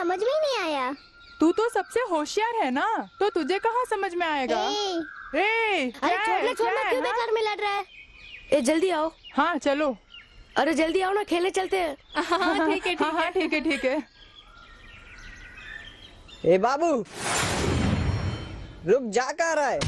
समझ में ही नहीं आया। तू तो सबसे होशियार है ना, तो तुझे कहाँ समझ में आएगा। अरे छोड़ना क्यों बेकार में लड़ रहा है। ए जल्दी आओ। हाँ चलो। अरे जल्दी आओ ना, खेलने चलते हैं। हाँ ठीक है ठीक है। ए बाबू रुक, जा कहाँ रहा है।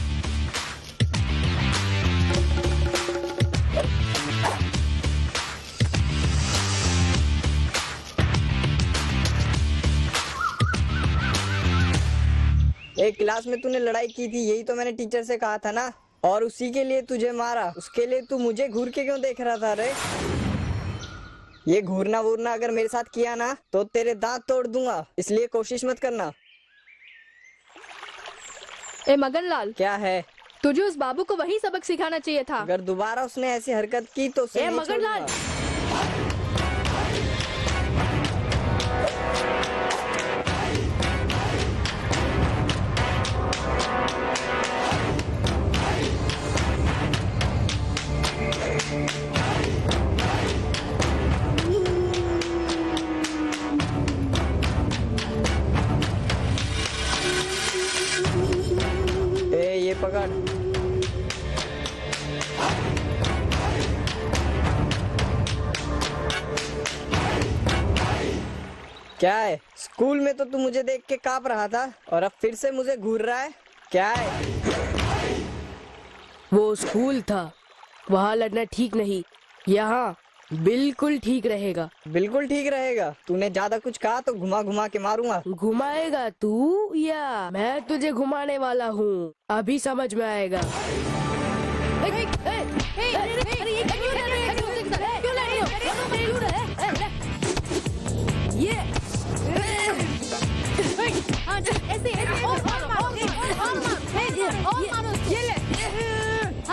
एक क्लास में तूने लड़ाई की थी, यही तो मैंने टीचर से कहा था ना, और उसी के लिए तुझे मारा। उसके लिए तू मुझे घूर के क्यों देख रहा था रे। ये घूरना वूरना अगर मेरे साथ किया ना तो तेरे दांत तोड़ दूंगा, इसलिए कोशिश मत करना। ए मगनलाल, क्या है? तुझे उस बाबू को वही सबक सिखाना चाहिए था। अगर दोबारा उसने ऐसी हरकत की तो उसे नहीं मगनलाल, ये पकड़। क्या है? स्कूल में तो तू मुझे देख के कांप रहा था और अब फिर से मुझे घूर रहा है, क्या है? वो स्कूल था, वहाँ लड़ना ठीक नहीं, यहाँ बिल्कुल ठीक रहेगा। बिल्कुल ठीक रहेगा? तूने ज्यादा कुछ कहा तो घुमा घुमा के मारूंगा। घुमाएगा तू या मैं तुझे घुमाने वाला हूँ, अभी समझ में आएगा।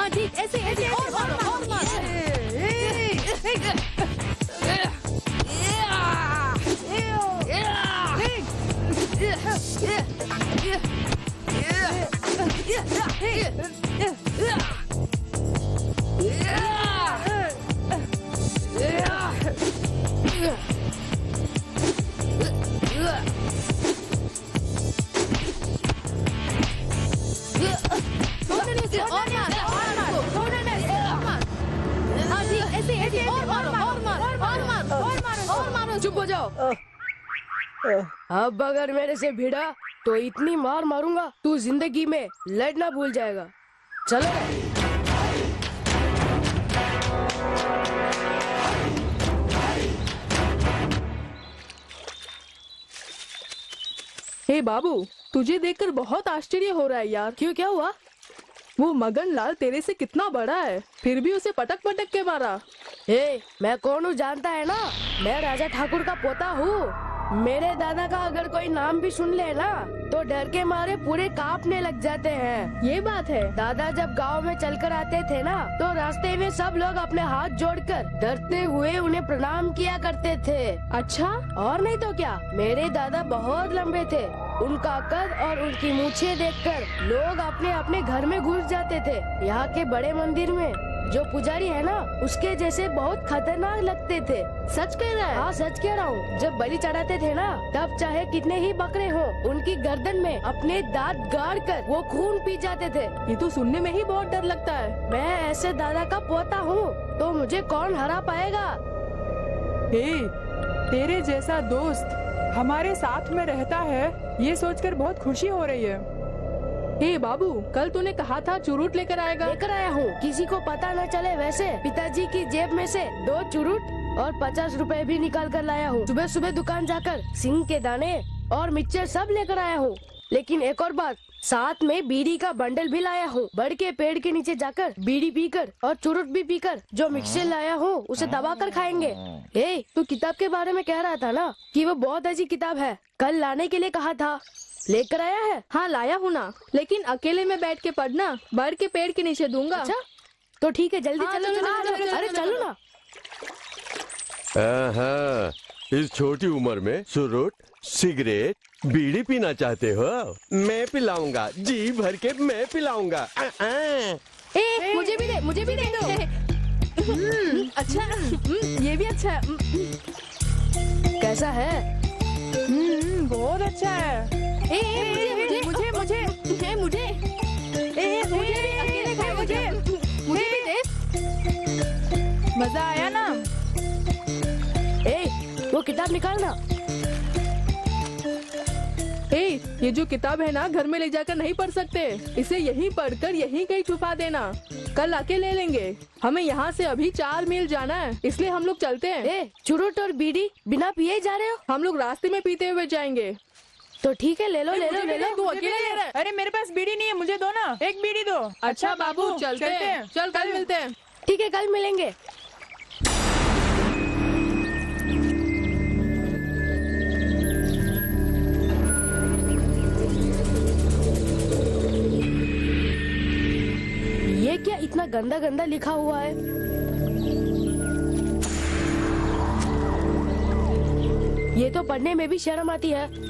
ये ऐसे और मारो। चुप हो जाओ। अब अगर मेरे से भिड़ा तो इतनी मार मारूंगा तू जिंदगी में लड़ना भूल जाएगा। चलो। हे बाबू, तुझे देखकर बहुत आश्चर्य हो रहा है यार। क्यों, क्या हुआ? वो मगनलाल तेरे से कितना बड़ा है, फिर भी उसे पटक पटक के मारा। मैं कौन हूँ जानता है ना? मैं राजा ठाकुर का पोता हूँ। मेरे दादा का अगर कोई नाम भी सुन ले ना तो डर के मारे पूरे कांपने लग जाते हैं। ये बात है। दादा जब गांव में चलकर आते थे ना तो रास्ते में सब लोग अपने हाथ जोड़कर डरते हुए उन्हें प्रणाम किया करते थे। अच्छा? और नहीं तो क्या, मेरे दादा बहुत लंबे थे। उनका कद और उनकी मूछें देखकर लोग अपने अपने घर में घुस जाते थे। यहाँ के बड़े मंदिर में जो पुजारी है ना उसके जैसे बहुत खतरनाक लगते थे। सच कह रहा है? हाँ सच कह रहा हूँ। जब बलि चढ़ाते थे ना तब चाहे कितने ही बकरे हो उनकी गर्दन में अपने दांत गाड़ कर वो खून पी जाते थे। ये तो सुनने में ही बहुत डर लगता है। मैं ऐसे दादा का पोता हूँ तो मुझे कौन हरा पाएगा? तेरे जैसा दोस्त हमारे साथ में रहता है, ये सोचकर बहुत खुशी हो रही है। हे बाबू, कल तूने कहा था चुरुट लेकर आएगा। लेकर आया हूँ, किसी को पता न चले वैसे। पिताजी की जेब में से 2 चुरुट और 50 रुपए भी निकाल कर लाया हूँ। सुबह सुबह दुकान जाकर सिंग के दाने और मिक्सचर सब लेकर आया हूँ। लेकिन एक और बात, साथ में बीड़ी का बंडल भी लाया हूँ। बड़ के पेड़ के नीचे जाकर बीड़ी पीकर और चुरुट भी पीकर जो मिक्सचर लाया हूँ उसे दबा कर खाएंगे। तू किताब के बारे में कह रहा था ना कि वो बहुत अच्छी किताब है, कल लाने के लिए कहा था, लेकर आया है? हाँ लाया हूँ ना, लेकिन अकेले में बैठ के पढ़ना, बड़ के पेड़ के नीचे दूंगा। अच्छा तो ठीक है, जल्दी हाँ, चलो। अरे चलो ना। इस छोटी उम्र में चुरुट, सिगरेट, बीड़ी पीना चाहते हो? मैं पिलाऊंगा, जी भर के मैं पिलाऊंगा। मुझे भी दे दो। अच्छा, ये भी अच्छा है। कैसा है? बहुत अच्छा है। मुझे मुझे मुझे मुझे मुझे मुझे भी अकेले खाए मुझे। मुझे भी दे। मजा आया ना? वो किताब निकालना। ये जो किताब है ना घर में ले जाकर नहीं पढ़ सकते, इसे यहीं पढ़कर यहीं कहीं छुपा देना, कल आके ले लेंगे। हमें यहाँ से अभी 4 मील जाना है, इसलिए हम लोग चलते हैं। चुरुट और बीड़ी बिना पिए जा रहे हो? हम लोग रास्ते में पीते हुए जाएंगे। तो ठीक है, ले लो ले लो मुझे ले भी लो। दे, तू अकेले ले रहा है। अरे मेरे पास बीड़ी नहीं है, मुझे दो ना, एक बीड़ी दो। अच्छा बाबू चलते हैं, चल कल मिलते हैं। ठीक है, कल मिलेंगे। ये क्या इतना गंदा गंदा लिखा हुआ है? ये तो पढ़ने में भी शर्म आती है।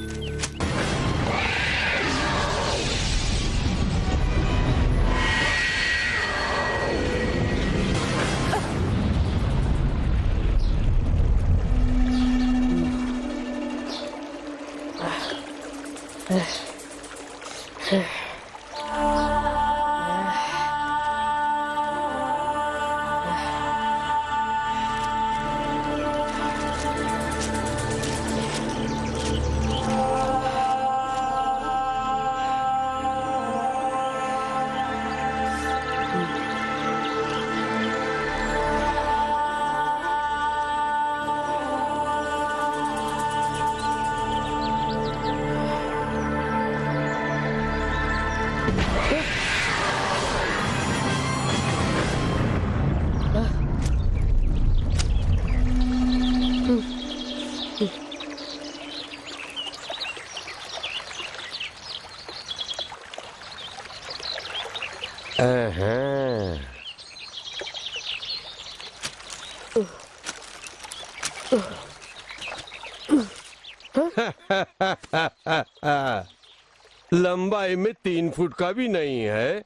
लंबाई में 3 फुट का भी नहीं है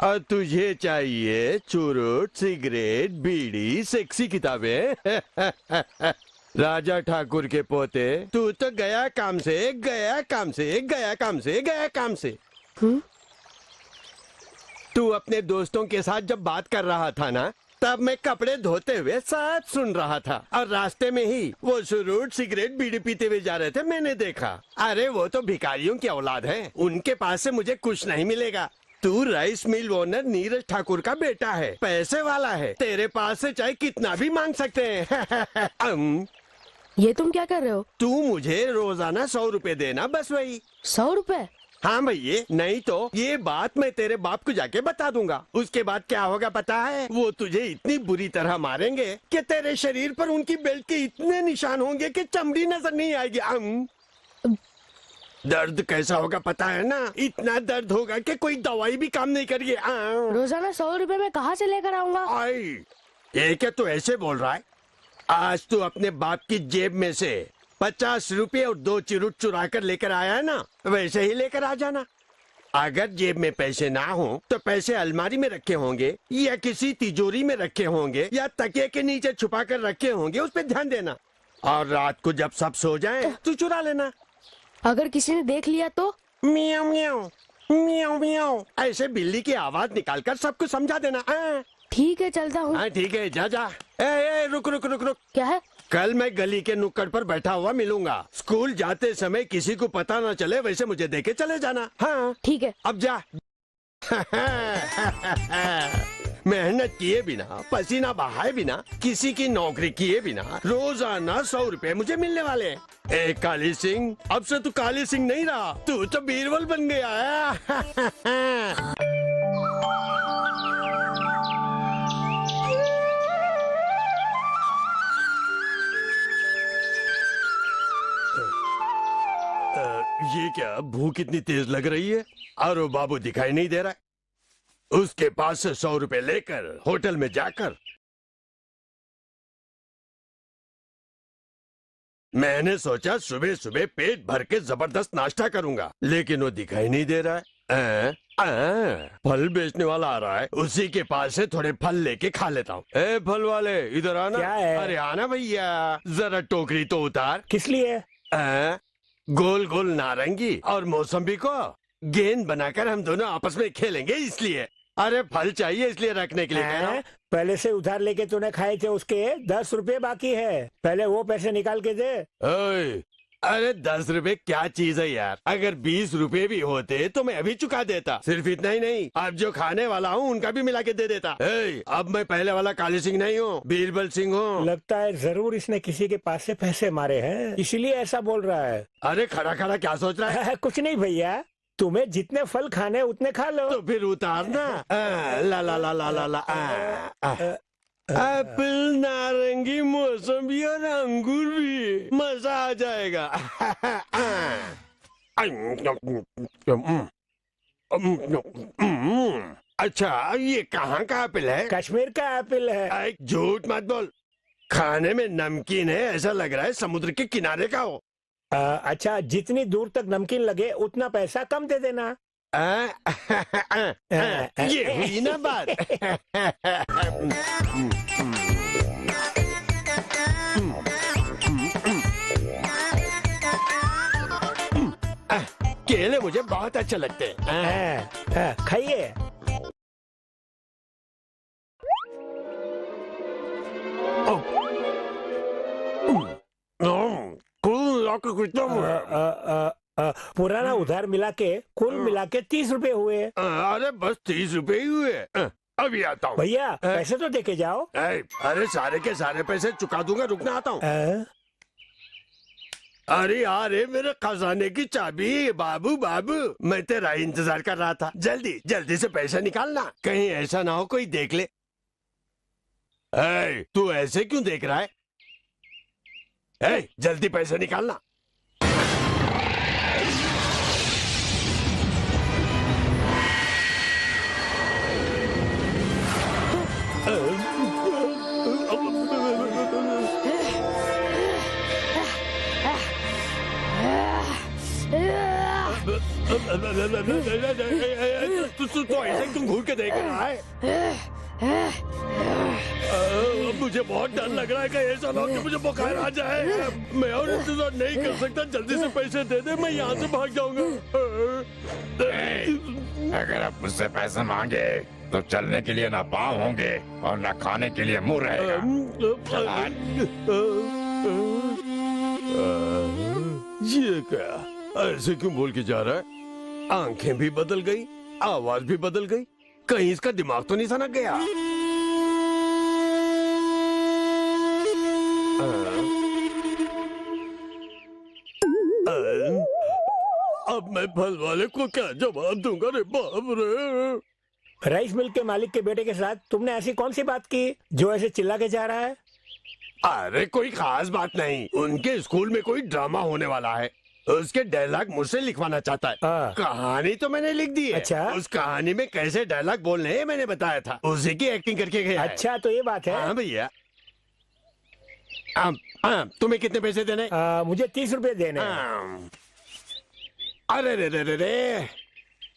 और तुझे चाहिए चुरुट, सिगरेट, बीड़ी, सेक्सी किताबें। राजा ठाकुर के पोते, तू तो गया काम से, गया काम से, गया काम से, गया काम से। तू अपने दोस्तों के साथ जब बात कर रहा था ना, तब मैं कपड़े धोते हुए साथ सुन रहा था और रास्ते में ही वो चुरुट, सिगरेट, बीड़ी पीते हुए जा रहे थे, मैंने देखा। अरे वो तो भिखारियों की औलाद है, उनके पास से मुझे कुछ नहीं मिलेगा। तू rice mill owner Neeraj Thakur का बेटा है, पैसे वाला है, तेरे पास से चाहे कितना भी मांग सकते हैं। ये तुम क्या कर रहे हो? तू मुझे रोजाना 100 रुपए देना, बस वही। 100 रुपए? हाँ भैया, नहीं तो ये बात मैं तेरे बाप को जाके बता दूंगा। उसके बाद क्या होगा पता है? वो तुझे इतनी बुरी तरह मारेंगे कि तेरे शरीर पर उनकी बेल्ट के इतने निशान होंगे कि चमड़ी नजर नहीं आएगी। दर्द कैसा होगा पता है ना? इतना दर्द होगा कि कोई दवाई भी काम नहीं करेगी। रोजाना 100 रुपए मैं कहाँ से लेकर आऊंगा? आई, ये क्या तू ऐसे बोल रहा है? आज तू अपने बाप की जेब में से 50 रुपए और 2 चुरुट चुरा कर लेकर आया है ना, वैसे ही लेकर आ जाना। अगर जेब में पैसे ना हो तो पैसे अलमारी में रखे होंगे या किसी तिजोरी में रखे होंगे या तकिए के नीचे छुपा कर रखे होंगे, उस पर ध्यान देना। और रात को जब सब सो जाएं, तू चुरा लेना। अगर किसी ने देख लिया तो? मियाऊ मियाऊ मियाऊ मियाऊ ऐसे बिल्ली की आवाज निकालकर सबको समझा देना। ठीक है, चलता हूँ। ठीक है, जा जा। रुक रुक रुक रुक। क्या है? कल मैं गली के नुक्कड़ पर बैठा हुआ मिलूंगा। स्कूल जाते समय किसी को पता ना चले वैसे मुझे देके चले जाना। हाँ ठीक है। अब जा। मेहनत किए बिना, पसीना बहाए बिना, किसी की नौकरी किए बिना रोजाना 100 रुपए मुझे मिलने वाले हैं। ए काली सिंह, अब से तू काली सिंह नहीं रहा, तू तो बीरबल बन गया है। ये क्या भूख इतनी तेज लग रही है? और वो बाबू दिखाई नहीं दे रहा है। उसके पास से 100 रुपए लेकर होटल में जाकर मैंने सोचा सुबह सुबह पेट भर के जबरदस्त नाश्ता करूंगा, लेकिन वो दिखाई नहीं दे रहा है। फल बेचने वाला आ रहा है, उसी के पास से थोड़े फल लेके खा लेता हूँ। फल वाले इधर आना। क्या है? अरे आना भैया, जरा टोकरी तो उतार। किस लिए? गोल गोल नारंगी और मौसम्बी को गेंद बनाकर हम दोनों आपस में खेलेंगे, इसलिए। अरे फल चाहिए इसलिए रखने के लिए कह रहा हूं। पहले से उधार लेके तूने खाए थे, उसके 10 रुपए बाकी है, पहले वो पैसे निकाल के दे। ओए, अरे 10 रुपए क्या चीज है यार, अगर 20 रुपए भी होते तो मैं अभी चुका देता। सिर्फ इतना ही नहीं, अब जो खाने वाला हूँ उनका भी मिला के दे देता। अब मैं पहले वाला काली सिंह नहीं हूँ, बीरबल सिंह हूँ। लगता है जरूर इसने किसी के पास से पैसे मारे हैं, इसीलिए ऐसा बोल रहा है। अरे खड़ा खड़ा क्या सोच रहा है? कुछ नहीं भैया, तुम्हें जितने फल खाने उतने खा लो। तो फिर उतारना। ला ला ला ला ला ला। एप्पल, नारंगी, मौसम्बी और अंगूर भी, मजा आ जाएगा। अच्छा, ये कहाँ का एप्पल है? कश्मीर का एप्पल है। झूठ मत बोल, खाने में नमकीन है, ऐसा लग रहा है समुद्र के किनारे का हो। अच्छा, जितनी दूर तक नमकीन लगे उतना पैसा कम दे देना। ये हुई ना बात। केले मुझे बहुत अच्छे लगते हैं। खाइए। पुराना उधार मिला के कुल मिला के 30 रुपए हुए। अरे बस 30 रुपए ही हुए। अभी आता हूँ भैया, पैसे तो देके जाओ। अरे सारे के सारे पैसे चुका दूंगा, रुकना आता हूँ। अरे यार, मेरे खजाने की चाबी। बाबू बाबू, मैं तेरा इंतजार कर रहा था, जल्दी जल्दी से पैसा निकालना, कहीं ऐसा ना हो कोई देख ले। तू ऐसे क्यों देख रहा है? जल्दी पैसे निकालना। तो ऐसे क्यों घूर के देख रहा है? मुझे बहुत डर लग रहा है कि ऐसा ना हो कि मुझे बुखार आ जाए। मैं और इंतजार नहीं कर सकता, जल्दी से पैसे दे दे, मैं यहाँ से भाग जाऊंगा। अगर आप मुझसे पैसे मांगे तो चलने के लिए ना पाँव होंगे और ना खाने के लिए मुंह रहेगा। ये क्या, ऐसे क्यों बोल के जा रहा है? आंखें भी बदल गई, आवाज भी बदल गई, कहीं इसका दिमाग तो नहीं सनक गया? अब मैं फल वाले को क्या जवाब दूंगा रे बाप रे? राइस मिल के मालिक के बेटे के साथ तुमने ऐसी कौन सी बात की जो ऐसे चिल्ला के जा रहा है? अरे कोई खास बात नहीं, उनके स्कूल में कोई ड्रामा होने वाला है, उसके डायलॉग मुझसे लिखवाना चाहता है। कहानी तो मैंने लिख दी है। अच्छा? उस कहानी में कैसे डायलॉग बोलने हैं मैंने बताया था, उसी की एक्टिंग करके गया है। अच्छा, तो ये बात है। हाँ भैया। तुम्हें कितने पैसे देने? मुझे 30 रुपए देने। अरे रे रे रे रे,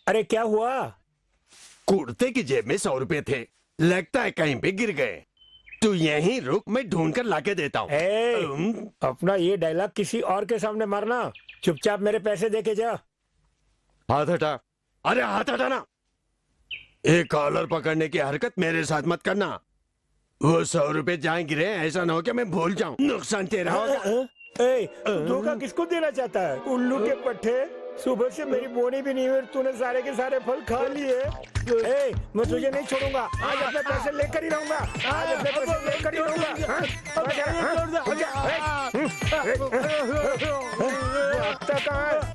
अरे क्या हुआ? कुर्ते की जेब में 100 रुपए थे, लगता है कहीं पे गिर गए। तू यहीं रुक, मैं ढूंढ कर लाके देता हूँ। अपना ये डायलॉग किसी और के सामने मारना, चुपचाप मेरे पैसे देके जा। हाथ हटा। अरे हाथ हटाना। एक कॉलर पकड़ने की हरकत मेरे साथ मत करना। वो 100 रुपए जहाँ गिरे, ऐसा ना हो कि मैं भूल जाऊं, नुकसान तेरा होगा। धोखा किसको देना चाहता है? उल्लू के पट्टे, सुबह से मेरी बोनी भी नहीं हुई, तूने सारे के सारे फल खा लिए। मैं तुझे नहीं छोड़ूंगा, आज अपने पैसे लेकर ही रहूंगा, आज अपने पैसे लेकर ही रहूंगा।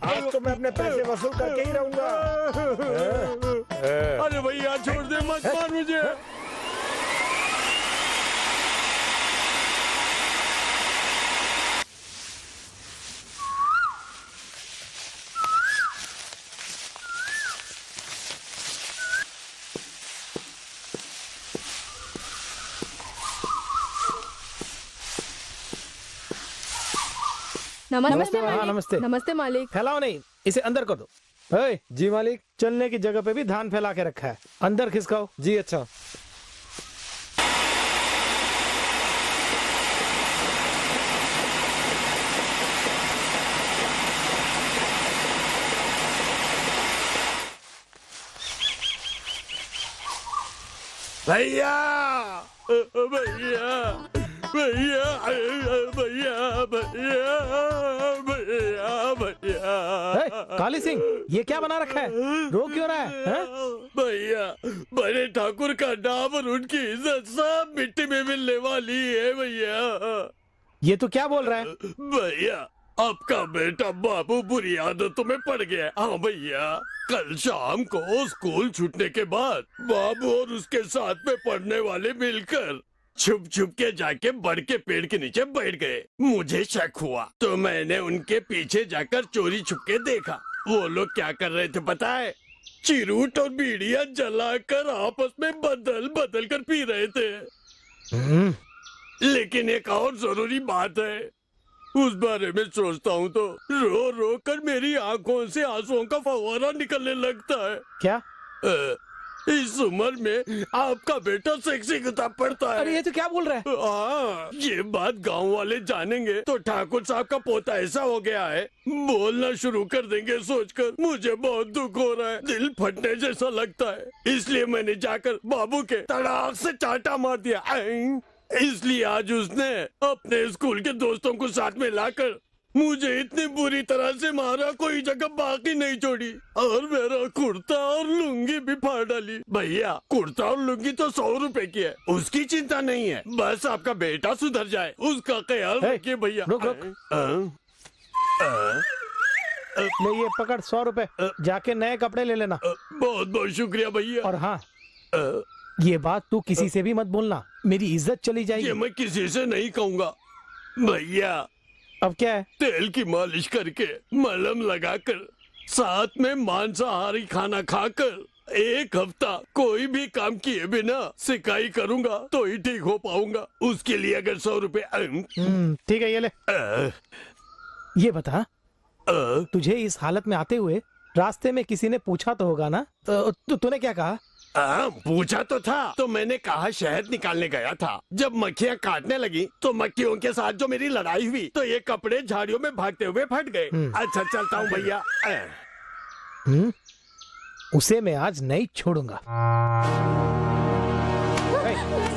आज तो मैं अपने पैसे वसूल करके ही रहूंगा। अरे भैया छोड़ दे, मत मार मुझे। नमस्ते हाँ, मालिक। नमस्ते। नमस्ते मालिक। फैलाओ नहीं, इसे अंदर कर दो। जी मालिक, चलने की जगह पे भी धान फैला के रखा है, अंदर खिसकाओ। जी अच्छा। भैया भैया भैया भैया भैया भैया भैया। काली सिंह, ये क्या बना रखा है? रो क्यों रहा है? भैया, बड़े ठाकुर का नाम और उनकी इज्जत सब मिट्टी में मिलने वाली है भैया। ये तो क्या बोल रहा है? भैया, आपका बेटा बाबू बुरी आदतों में पड़ गया। हाँ भैया, कल शाम को स्कूल छूटने के बाद बाबू और उसके साथ में पढ़ने वाले मिलकर छुप छुप के जाके बड़ के पेड़ के नीचे बैठ गए। मुझे शक हुआ तो मैंने उनके पीछे जाकर चोरी छुप के देखा। वो लोग क्या कर रहे थे पता है? चिरूट और बीड़ियां जलाकर आपस में बदल बदल कर पी रहे थे। लेकिन एक और जरूरी बात है, उस बारे में सोचता हूँ तो रो रो कर मेरी आंखों से आंसुओं का फव्वारा निकलने लगता है। क्या? इस उम्र में आपका बेटा सेक्सी किताब पढ़ता है। अरे ये तो क्या बोल रहा है? हाँ, ये बात गांव वाले जानेंगे तो ठाकुर साहब का पोता ऐसा हो गया है, बोलना शुरू कर देंगे सोचकर मुझे बहुत दुख हो रहा है। दिल फटने जैसा लगता है। इसलिए मैंने जाकर बाबू के तड़ाक से चाटा मार दिया। इसलिए आज उसने अपने स्कूल के दोस्तों को साथ में लाकर मुझे इतनी बुरी तरह से मारा, कोई जगह बाकी नहीं छोड़ी और मेरा कुर्ता और लुंगी भी फाड़ डाली। भैया, कुर्ता और लुंगी तो 100 रुपए की है, उसकी चिंता नहीं है। बस आपका बेटा सुधर जाए, उसका ख्याल रखिए भैया। रुक रुक। ले ये पकड़ 100 रुपए, जाके नए कपड़े ले लेना। बहुत बहुत शुक्रिया भैया। और हाँ, ये बात तू किसी से भी मत बोलना, मेरी इज्जत चली जाएगी। ये मैं किसी से नहीं कहूँगा भैया। अब क्या है? तेल की मालिश करके मलहम लगाकर साथ में मांसाहारी खाना खाकर 1 हफ्ता कोई भी काम किए बिना सिकाई करूंगा तो ही ठीक हो पाऊंगा। उसके लिए अगर 100 रुपए ठीक है, ये ले। ये बता, तुझे इस हालत में आते हुए रास्ते में किसी ने पूछा तो होगा ना, तो तूने क्या कहा? पूछा तो था, तो मैंने कहा शहद निकालने गया था। जब मक्खियाँ काटने लगी तो मक्खियों के साथ जो मेरी लड़ाई हुई तो ये कपड़े झाड़ियों में भागते हुए फट गए। अच्छा चलता हूँ भैया। उसे मैं आज नहीं छोड़ूंगा।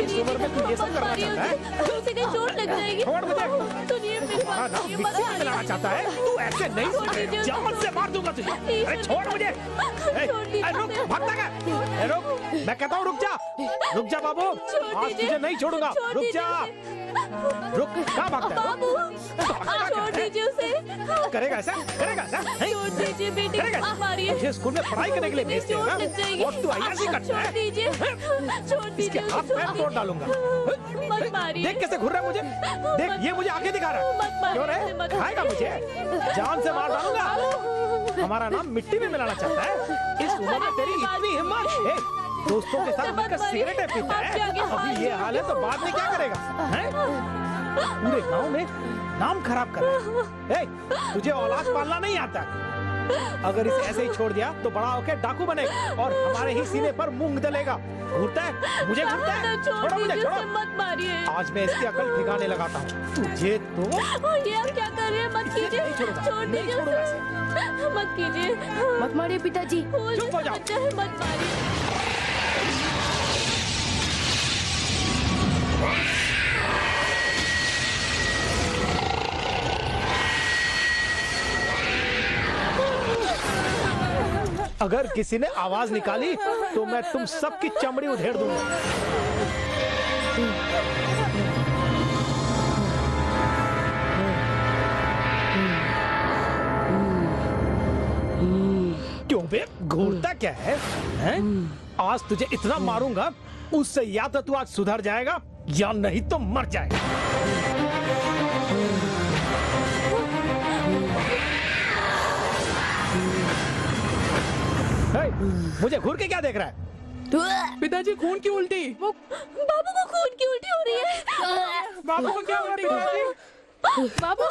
इस उम्र में तू ये सब करना चाहता है? उसे कहीं चोट लग जाएगी। छोड़ मुझे। सुनिए मेरी बात, मिक्सी में मिलाना चाहता है? तू ऐसे नहीं सुने, जान से मार दूंगा तुझे। अरे छोड़ मुझे। रुक, भागता क्या? रुक, मैं कहता हूँ रुक जा बाबू, आज तुझे नहीं छोड़ूंगा। रुक जा, रुक। कहाँ भागता है? छोड़ दीजिए उसे। करेगा ऐसा? छोड़ दीजिए बेटी, मत मारिए। मुझे स्कूल में पढ़ाई करने के लिए भेजते हैं ना? और तू ऐसे करता है? छोड़ दीजिए, छोड़ दीजिए। इसके हाथ पैर तोड़ डालूंगा। मत मारिए। देख कैसे घूर रहा है मुझे। देख, ये मुझे आगे दिखा रहा है। क्यों रे? खाएगा मुझे? जान से मार डालूंगा। हमारा नाम मिट्टी में मिलाना चाहता है? इस उम्र में तेरी इतनी हिम्मत? दोस्तों के साथ मिलकर सिगरेटें पीता है, अभी ये हाल है तो बाद में क्या करेगा? पूरे गांव में नाम खराब कर रहा है। तुझे औलाद पालना नहीं आता। अगर इसे ऐसे ही छोड़ दिया तो बड़ा होकर डाकू बनेगा और हमारे ही सीने पर मूंग दलेगा। घूरता है, मुझे घूरता है। छोड़ो मुझे, छोड़ो। मत मारिए। आज मैं इसकी अकल ठिकाने लगाता हूँ। तुझे तो ये आप क्या कर रहे हैं? मत कीजिए, छोड़ दीजिए उसे। मत कीजिए, मत मारिए पिताजी। चुप हो जाओ। मत मारिए। अगर किसी ने आवाज निकाली तो मैं तुम सबकी चमड़ी उधेड़ दूंगा। क्यों बे, घूरता क्या है? आज तुझे इतना मारूंगा, उससे या तो तू आज सुधर जाएगा या नहीं तो मर जाएगा। मुझे घूर के क्या देख रहा है? पिताजी खून की उल्टी। बाबू को खून की उल्टी हो रही है। बाबू को क्या हो रही है? बाबू,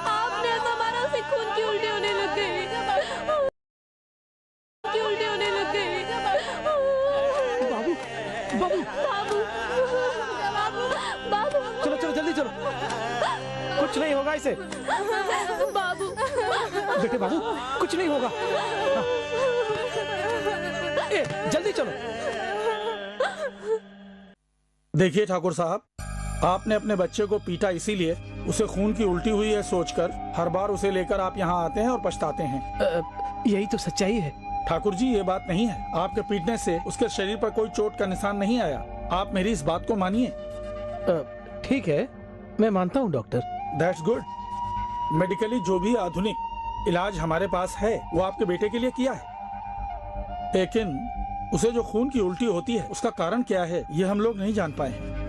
आपने ऐसा मारा उसे खून की उल्टी होने लग गई। चलो चलो जल्दी चलो, कुछ नहीं होगा, इसे। बाबू बेटे बाबू कुछ नहीं होगा। हाँ। जल्दी चलो। देखिए ठाकुर साहब, आपने अपने बच्चे को पीटा इसीलिए उसे खून की उल्टी हुई है सोचकर हर बार उसे लेकर आप यहाँ आते हैं और पछताते हैं। यही तो सच्चाई है। ठाकुर जी, ये बात नहीं है। आपके पीटने से उसके शरीर पर कोई चोट का निशान नहीं आया। आप मेरी इस बात को मानिए। ठीक है, मैं मानता हूँ डॉक्टर। That's good. मेडिकली जो भी आधुनिक इलाज हमारे पास है वो आपके बेटे के लिए किया है, लेकिन उसे जो खून की उल्टी होती है उसका कारण क्या है ये हम लोग नहीं जान पाए हैं।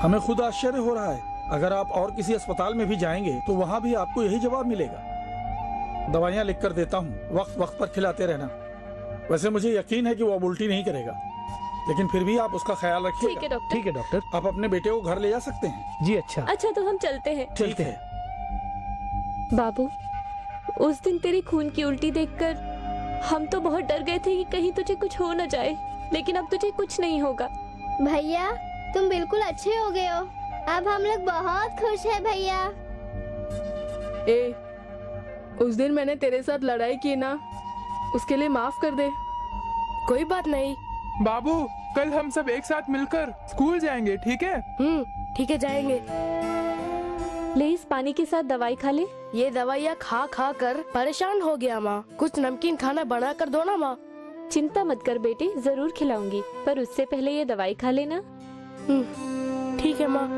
हमें खुद आश्चर्य हो रहा है। अगर आप और किसी अस्पताल में भी जाएंगे तो वहाँ भी आपको यही जवाब मिलेगा। दवाइयाँ लिख कर देता हूँ, वक्त वक्त पर खिलाते रहना। वैसे मुझे यकीन है कि वो अब उल्टी नहीं करेगा, लेकिन फिर भी आप उसका ख्याल रखिएगा। ठीक है डॉक्टर। ठीक है डॉक्टर। आप अपने बेटे को घर ले जा सकते हैं। जी अच्छा। अच्छा तो हम चलते हैं। ठीक है। बाबू, उस दिन तेरी खून की उल्टी देखकर हम तो बहुत डर गए थे कि कहीं तुझे कुछ हो न जाए, लेकिन अब तुझे कुछ नहीं होगा। भैया तुम बिल्कुल अच्छे हो गए हो। अब हम लोग बहुत खुश हैं भैया। ए, उस दिन मैंने तेरे साथ लड़ाई की ना, उसके लिए माफ कर दे। कोई बात नहीं। बाबू, कल हम सब एक साथ मिलकर स्कूल जाएंगे, ठीक है? ठीक है, जाएंगे। ले इस पानी के साथ दवाई खा ले। ये दवाइयाँ खा खा कर परेशान हो गया माँ। कुछ नमकीन खाना बना कर दो ना माँ। चिंता मत कर बेटे, जरूर खिलाऊंगी, पर उससे पहले ये दवाई खा लेना। ठीक है माँ।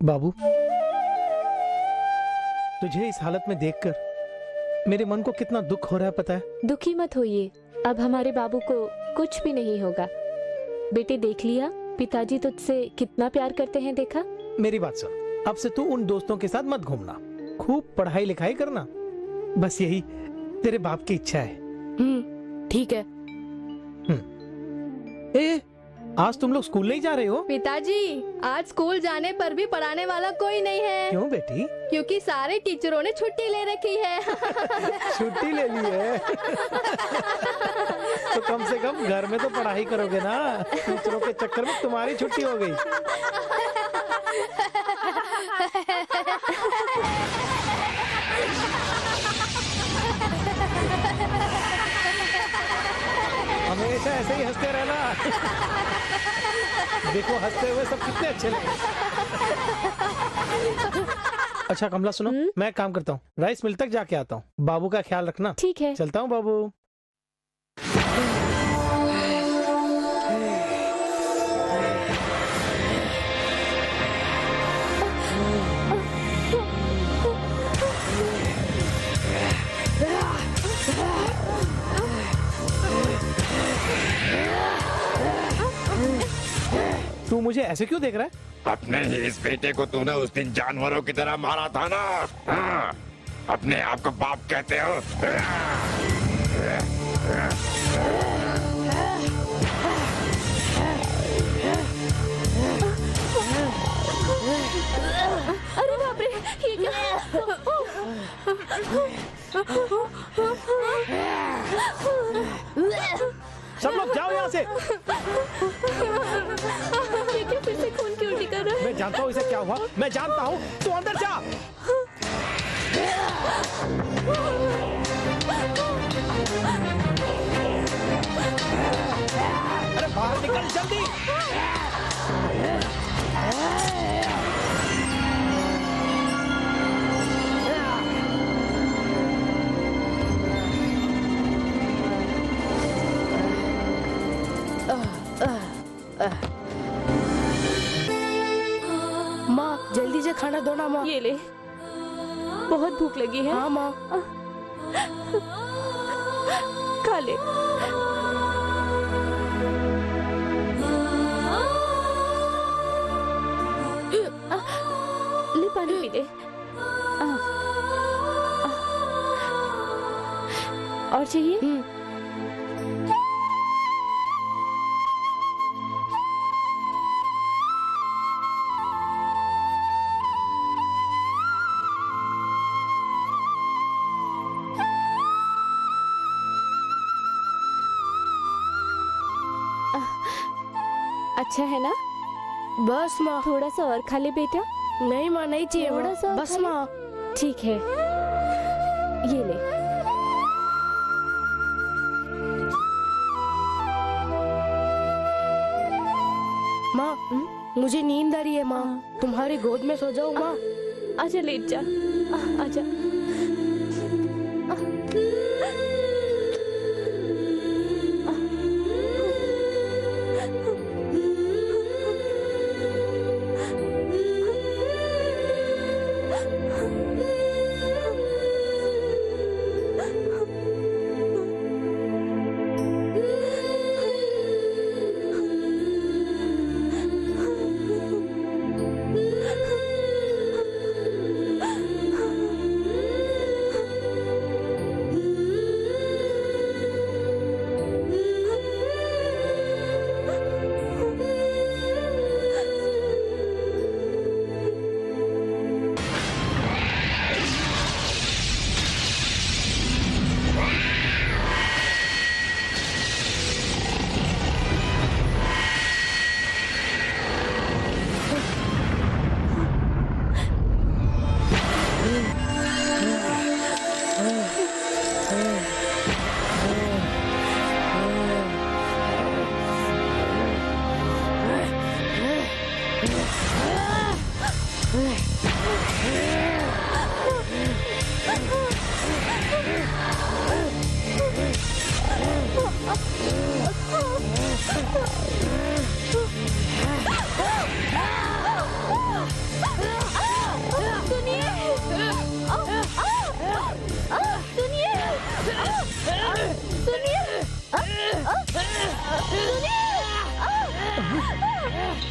बाबू, तुझे इस हालत में देखकर मेरे मन को कितना दुख हो रहा है पता है? दुखी मत होइए, अब हमारे बाबू को कुछ भी नहीं होगा। बेटे देख लिया, पिताजी तुझसे कितना प्यार करते हैं, देखा? मेरी बात सुन, अब से तू उन दोस्तों के साथ मत घूमना, खूब पढ़ाई लिखाई करना, बस यही तेरे बाप की इच्छा है। ठीक है। ए, आज तुम लोग स्कूल नहीं जा रहे हो? पिताजी, आज स्कूल जाने पर भी पढ़ाने वाला कोई नहीं है। क्यों बेटी? क्योंकि सारे टीचरों ने छुट्टी ले रखी है। छुट्टी ले ली है। तो कम से कम घर में तो पढ़ाई करोगे ना, टीचरों के चक्कर में तुम्हारी छुट्टी हो गई। हमेशा ऐसे ही हंसते रहना। देखो हंसते हुए सब कितने अच्छे लगे। अच्छा कमला सुनो, मैं एक काम करता हूँ, राइस मिल तक जाके आता हूँ। बाबू का ख्याल रखना। ठीक है। चलता हूँ बाबू। तू मुझे ऐसे क्यों देख रहा है? अपने ही इस बेटे को तूने उस दिन जानवरों की तरह मारा था ना। हाँ, अपने आप को बाप कहते हो? अरे बाप रे, ये क्या? सब लोग जाओ यहाँ से। ये क्या फिर से खून की उल्टी कर रहा है? मैं जानता हूँ इसे क्या हुआ, मैं जानता हूँ। तू अंदर जा। अरे बाहर निकल जल्दी। माँ जल्दी से खाना दो ना माँ। ये ले, बहुत भूख लगी है। हाँ माँ। खा ले। ले पानी पी ले। और चाहिए? अच्छा है ना? बस माँ। थोड़ा सा और खा ले बेटा। नहीं माँ, नहीं चाहिए थोड़ा माँ। सा बस खा ले। माँ। ठीक है, ये ले। माँ, मुझे नींद आ रही है माँ। तुम्हारी गोद में सो जाऊँ माँ? आजा, लेट जा। आजा।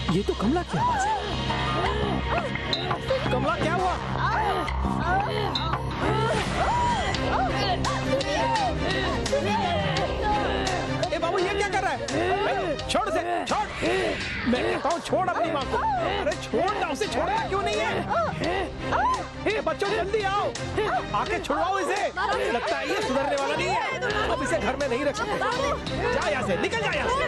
ये तो कमला की आवाज है। कमला, क्या हुआ? ए बाबू, ये क्या कर रहा है? छोड़ उसे, छोड़। मैं कहता हूँ छोड़ अपनी माँ को। अरे छोड़ ना उसे, छोड़ना क्यों नहीं है? बच्चों जल्दी आओ, आके छुड़वाओ इसे। लगता है ये सुधरने वाला नहीं है। अब इसे घर में नहीं रख सकते। जा यहाँ से, निकल जा यहाँ से।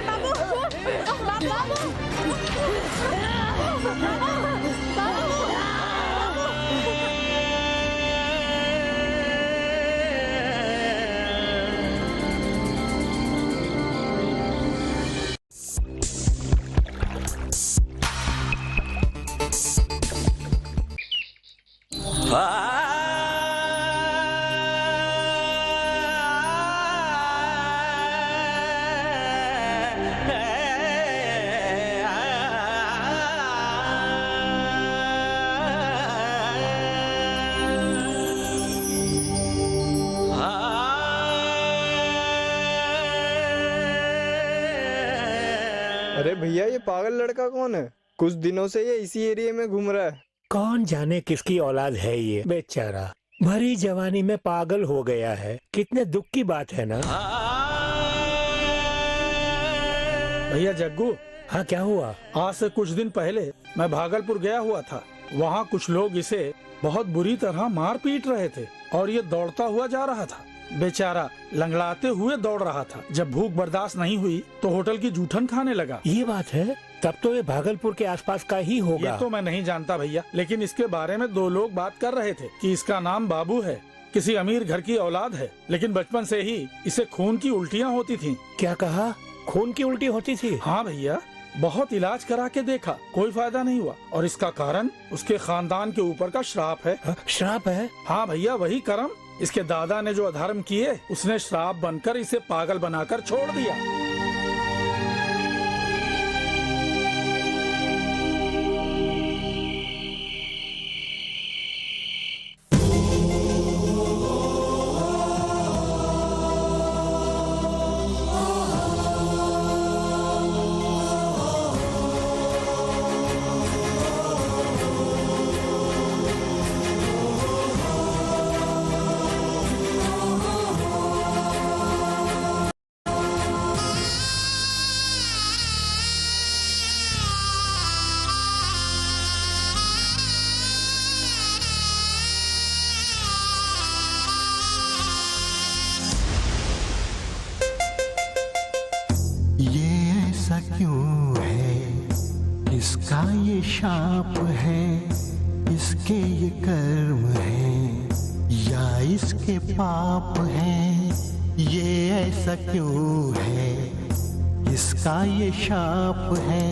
अरे भैया, ये पागल लड़का कौन है? कुछ दिनों से ये इसी एरिया में घूम रहा है। कौन जाने किसकी औलाद है ये बेचारा, भरी जवानी में पागल हो गया है। कितने दुख की बात है ना। भैया जग्गू, हाँ, क्या हुआ? आज से कुछ दिन पहले मैं भागलपुर गया हुआ था। वहाँ कुछ लोग इसे बहुत बुरी तरह मार पीट रहे थे और ये दौड़ता हुआ जा रहा था। बेचारा लंगड़ाते हुए दौड़ रहा था। जब भूख बर्दाश्त नहीं हुई तो होटल की जूठन खाने लगा। ये बात है, तब तो ये भागलपुर के आसपास का ही होगा। ये तो मैं नहीं जानता भैया, लेकिन इसके बारे में दो लोग बात कर रहे थे कि इसका नाम बाबू है, किसी अमीर घर की औलाद है, लेकिन बचपन से ही इसे खून की उल्टियाँ होती थी। क्या कहा? खून की उल्टी होती थी? हाँ भैया, बहुत इलाज करा के देखा, कोई फायदा नहीं हुआ। और इसका कारण उसके खानदान के ऊपर का श्राप है। श्राप है? हाँ भैया, वही कर्म। इसके दादा ने जो अधर्म किए, उसने श्राप बनकर इसे पागल बनाकर छोड़ दिया। क्यों है, किसका ये शाप है, इसके ये कर्म है या इसके पाप है, ये ऐसा क्यों है, किसका ये शाप है,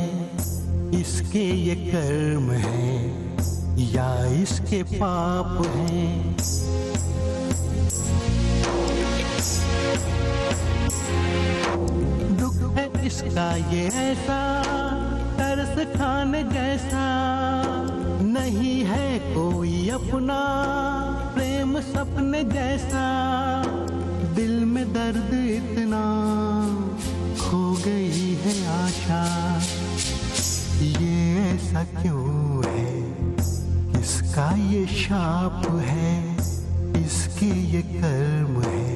इसके ये कर्म है या इसके पाप है। दुख है इसका ये ऐसा, तरस खाने जैसा, नहीं है कोई अपना प्रेम सपने जैसा, दिल में दर्द इतना, खो गई है आशा, ये ऐसा क्यों है, किसका ये शाप है, इसके ये कर्म है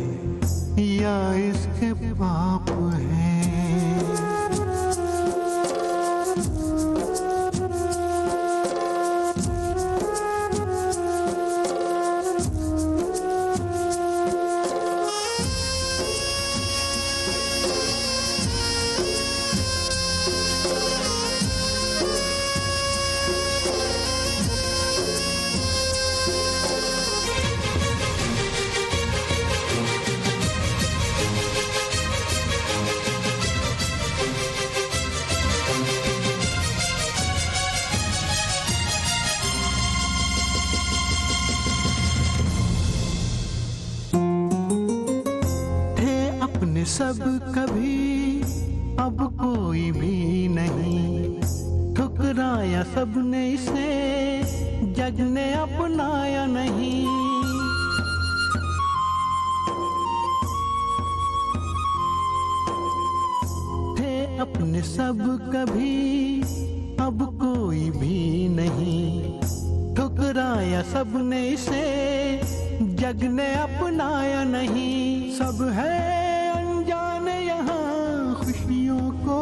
या इसके पाप है। सब कभी अब कोई भी नहीं, ठुकराया सबने इसे, जग ने अपनाया नहीं। थे अपने सब कभी अब कोई भी नहीं, ठुकराया सबने इसे, जग ने अपनाया नहीं। सब है खुशियों को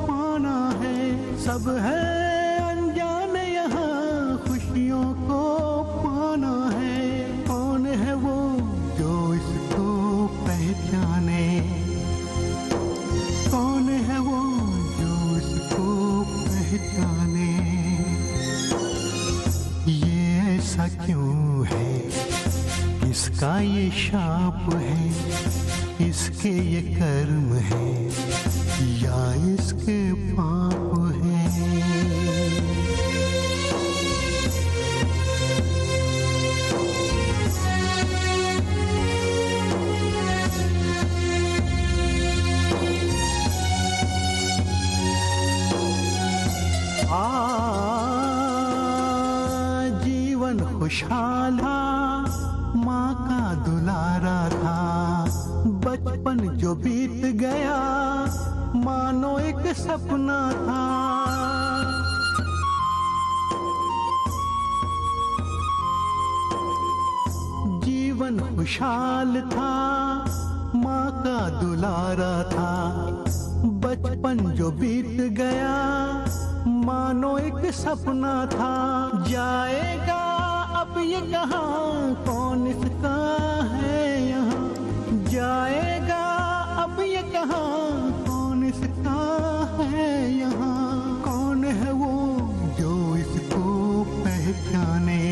पाना है, सब है अनजान यहाँ खुशियों को पाना है। कौन है वो जो इसको पहचाने, कौन है वो जो इसको पहचाने, ये ऐसा क्यों है, किसका ये शाप है, इसके ये कर्म है या इसके पाप है। जीवन खुशहाल था, माँ का दुलारा था, बचपन जो बीत गया मानो एक सपना था। जीवन खुशहाल था, माँ का दुलारा था, बचपन जो बीत गया मानो एक सपना था। जाएगा अब ये कहाँ, कौन इसका है यहाँ, जाएगा अब ये कहाँ, कौन इसका है यहाँ। कौन है वो जो इसको पहचाने,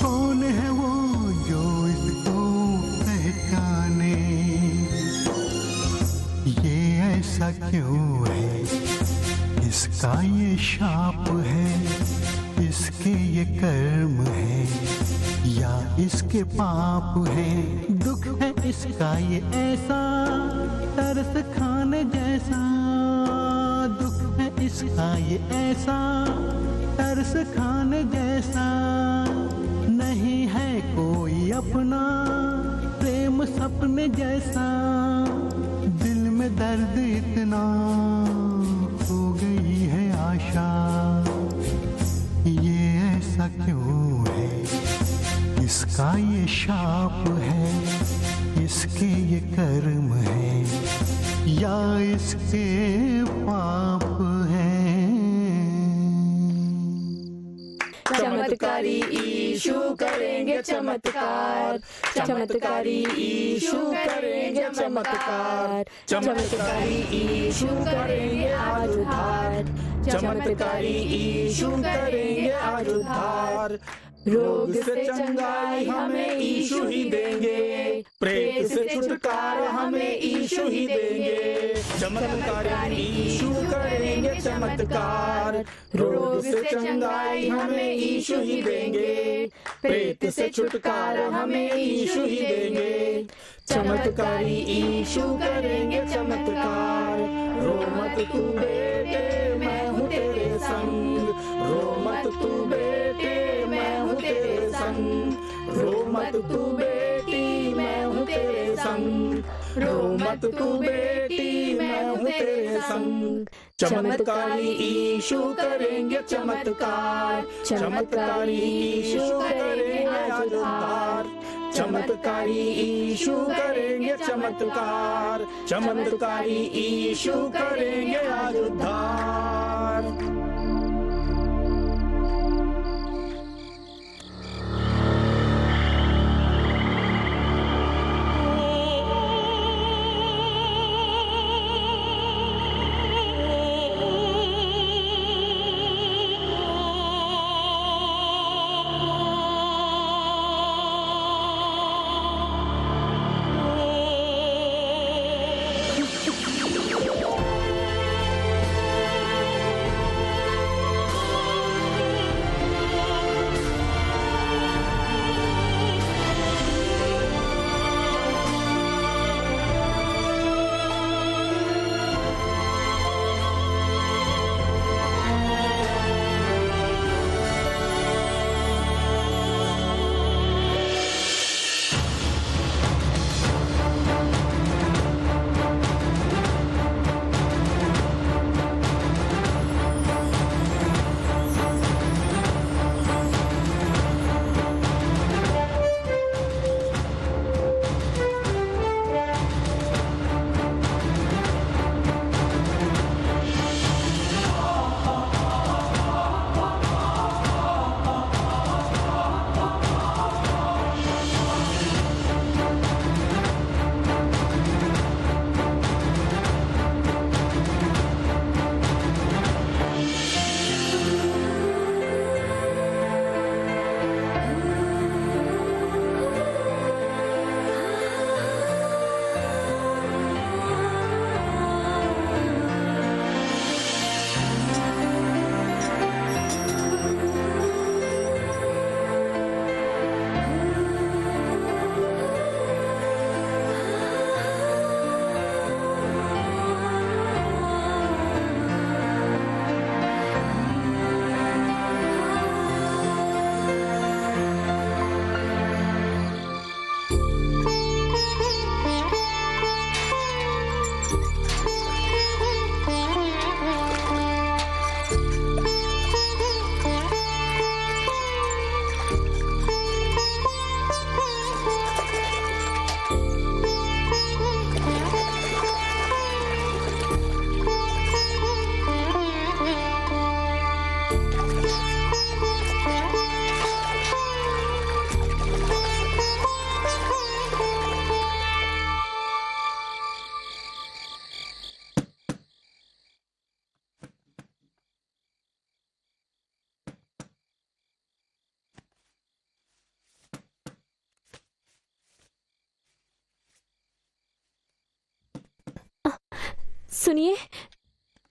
कौन है वो जो इसको पहचाने, ये ऐसा क्यों है, इसका ये शाप है, इसके ये कर्म है या इसके पाप है। दुख है इसका ये ऐसा, तरस खाने जैसा, दुख है इसका ये ऐसा, तरस खाने जैसा, नहीं है कोई अपना प्रेम सपने जैसा, दिल में दर्द इतना, खो गई है आशा, ये ऐसा क्यों है, इसका ये शाप है, इसके ये कर्म है या इसके पाप है। चमत्कार चमत्कारी ईशु करेंगे चमत्कार, चमत्कारी ईशु करेंगे चमत्कार, चमत्कारी ईशु करेंगे आज उद्धार, चमत्कारी ईशु करेंगे आज उद्धार। रोग से चंगाई हमें ईशु ही देंगे, प्रेत से छुटकारा हमें ईशु ही देंगे, चमत्कारी ईशु करेंगे चमत्कार। रोग से चंगाई हमें ईशु ही देंगे, प्रेत से छुटकारा हमें ईशु ही देंगे, चमत्कारी ईशु करेंगे चमत्कार। रो मत तू बेटे मैं हूँ तेरे संग, रो मत तू बेटे मैं हूँ तेरे संग, रो मत तू बेटी मैं हूँ तेरे संग, रो मत तू बेटी मैं हूँ तेरे संग। चमत्कारी ईशु करेंगे चमत्कार, चमत्कारी ईशु करेंगे आज उद्धार, चमत्कारी ईशु करेंगे चमत्कार, चमत्कारी ईशु करेंगे आज उद्धार। सुनिए,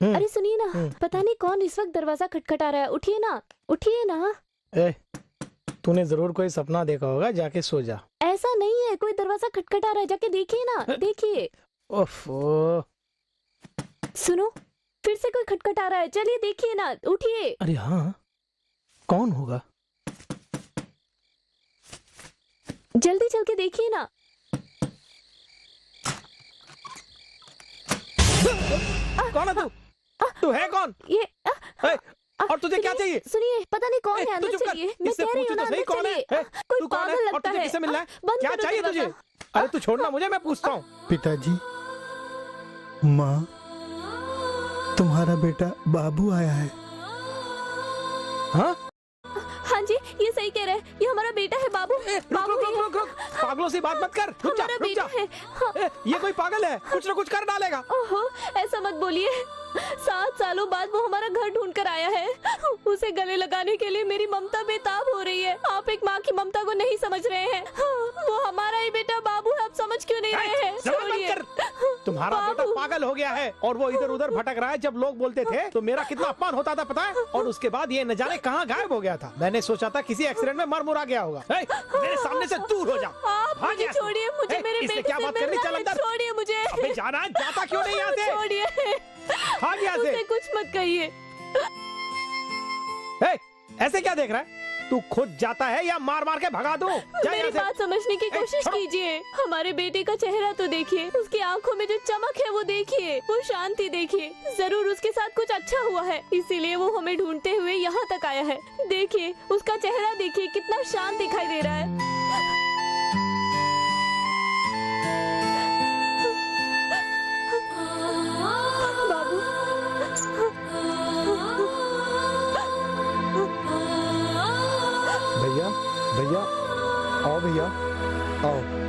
अरे सुनिए ना, पता नहीं कौन इस वक्त दरवाजा खटखटा रहा है। उठिए ना, उठिए ना। तूने जरूर कोई सपना देखा होगा, जाके सो जा। ऐसा नहीं है, कोई दरवाजा खटखटा रहा है, जाके देखिए ना, देखिए। ओफो। सुनो, फिर से कोई खटखटा रहा है, चलिए देखिए ना, उठिए। अरे हाँ, कौन होगा? जल्दी चल के देखिए ना। कौन है तू? तू है कौन? ये और तुझे क्या चाहिए? सुनिए, पता नहीं कौन है, अंदर चलिए। मैं कह रही हूँ ना, अंदर चलिए। कोई पागल लगता है। किससे मिलना है? क्या चाहिए तुझे? अरे तू छोड़ना मुझे, मैं पूछता हूँ। पिताजी, माँ, तुम्हारा बेटा बाबू आया है। हाँ? हाँ जी, कह रहे हैं, ये हमारा बेटा है बाबू। बाबू रुक रुक रुक रुक, पागलों से बात मत कर, रुक जा हमारा रुक जा। बेटा है। हाँ। ये कोई पागल है, कुछ ना कुछ कर डालेगा। ओहो, ऐसा मत बोलिए। 7 सालों बाद वो हमारा घर ढूंढ कर आया है। उसे गले लगाने के लिए मेरी ममता बेताब हो रही है। आप एक माँ की ममता को नहीं समझ रहे हैं। वो हमारा ही बेटा बाबू है, आप समझ क्यों नहीं रहे हैं? छोड़िए। तुम्हारा बेटा पागल हो गया है और वो इधर उधर भटक रहा है। जब लोग बोलते थे तो मेरा कितना अपमान होता था पता है? और उसके बाद ये न जाने कहाँ गायब हो गया था। मैंने सोचा था किसी एक्सीडेंट में मर मुरा गया होगा। मेरे सामने से दूर हो जा। आप मुझे छोड़िए, मुझे मेरे बेटे क्या से बात करनी, चल अंदर। छोड़िए मुझे। अबे जाना, जाता क्यों नहीं यहाँ से? छोड़िए। भाग यहाँ से। उसे कुछ मत कहिए। ऐसे क्या देख रहा है? तू खुद जाता है या मार मार के भगा दूं? मेरी बात समझने की कोशिश कीजिए। हमारे बेटे का चेहरा तो देखिए, उसकी आंखों में जो चमक है वो देखिए, वो शांति देखिए। जरूर उसके साथ कुछ अच्छा हुआ है, इसीलिए वो हमें ढूंढते हुए यहाँ तक आया है। देखिए उसका चेहरा देखिए, कितना शांत दिखाई दे रहा है। भैया भैया आओ, भैया आओ।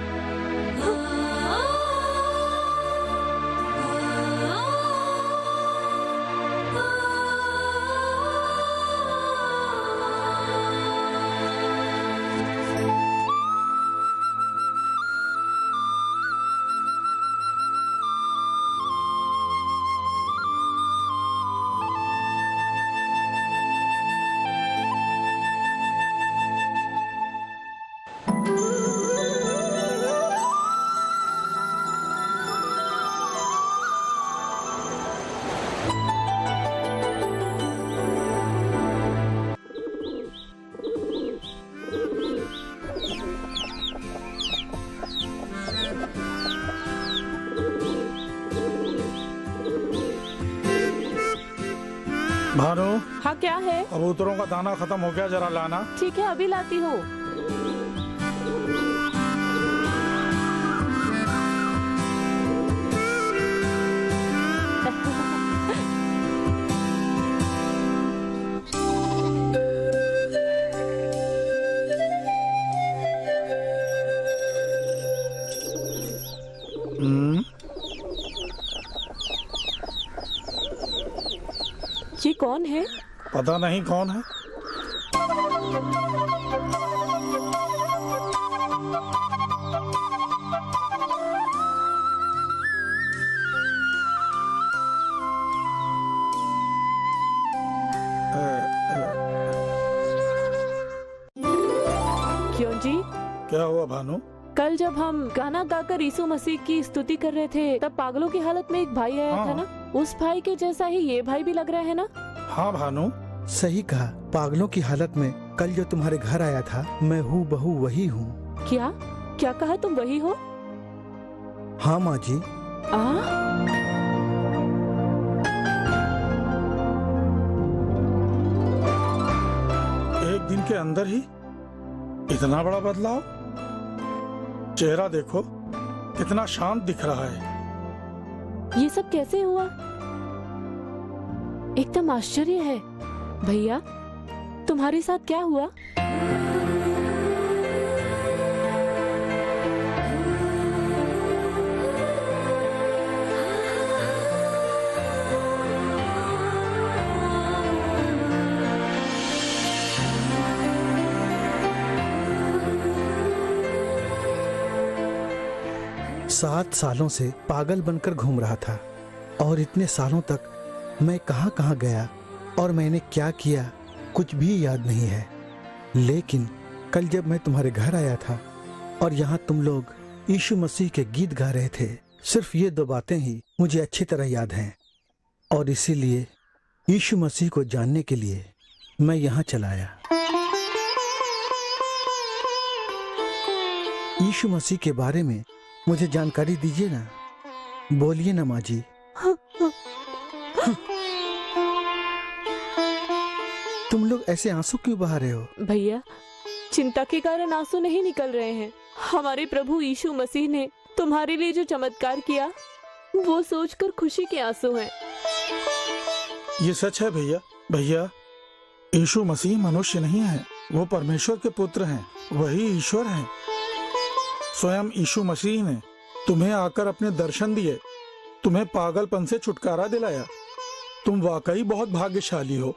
भानु, हाँ क्या है? कबूतरों का दाना खत्म हो गया, जरा लाना। ठीक है, अभी लाती हूँ। ये कौन है? पता नहीं कौन है। क्यों जी? क्या हुआ भानु? कल जब हम गाना गाकर यीशु मसीह की स्तुति कर रहे थे, तब पागलों की हालत में एक भाई आया था ना? उस भाई के जैसा ही ये भाई भी लग रहा है ना? हाँ भानु, सही कहा। पागलों की हालत में कल जो तुम्हारे घर आया था, मैं हूँ बहू वही हूँ। क्या क्या कहा? तुम वही हो? हाँ माँ जी। एक दिन के अंदर ही इतना बड़ा बदलाव? चेहरा देखो, कितना शांत दिख रहा है। ये सब कैसे हुआ? एकदम आश्चर्य है। भैया, तुम्हारे साथ क्या हुआ? सात सालों से पागल बनकर घूम रहा था और इतने सालों तक मैं कहां कहां गया और मैंने क्या किया कुछ भी याद नहीं है। लेकिन कल जब मैं तुम्हारे घर आया था और यहाँ तुम लोग यीशु मसीह के गीत गा रहे थे, सिर्फ ये 2 बातें ही मुझे अच्छी तरह याद हैं और इसीलिए यीशु मसीह को जानने के लिए मैं यहाँ चला आया। यीशु मसीह के बारे में मुझे जानकारी दीजिए ना, बोलिए ना माँ जी। तुम लोग ऐसे आंसू क्यों बहा रहे हो? भैया, चिंता के कारण आंसू नहीं निकल रहे हैं। हमारे प्रभु यीशु मसीह ने तुम्हारे लिए जो चमत्कार किया, वो सोचकर खुशी के आंसू हैं। ये सच है भैया। भैया, यीशु मसीह मनुष्य नहीं है, वो परमेश्वर के पुत्र हैं, वही ईश्वर हैं। स्वयं यीशु मसीह ने तुम्हें आकर अपने दर्शन दिए, तुम्हें पागलपन से छुटकारा दिलाया। तुम वाकई बहुत भाग्यशाली हो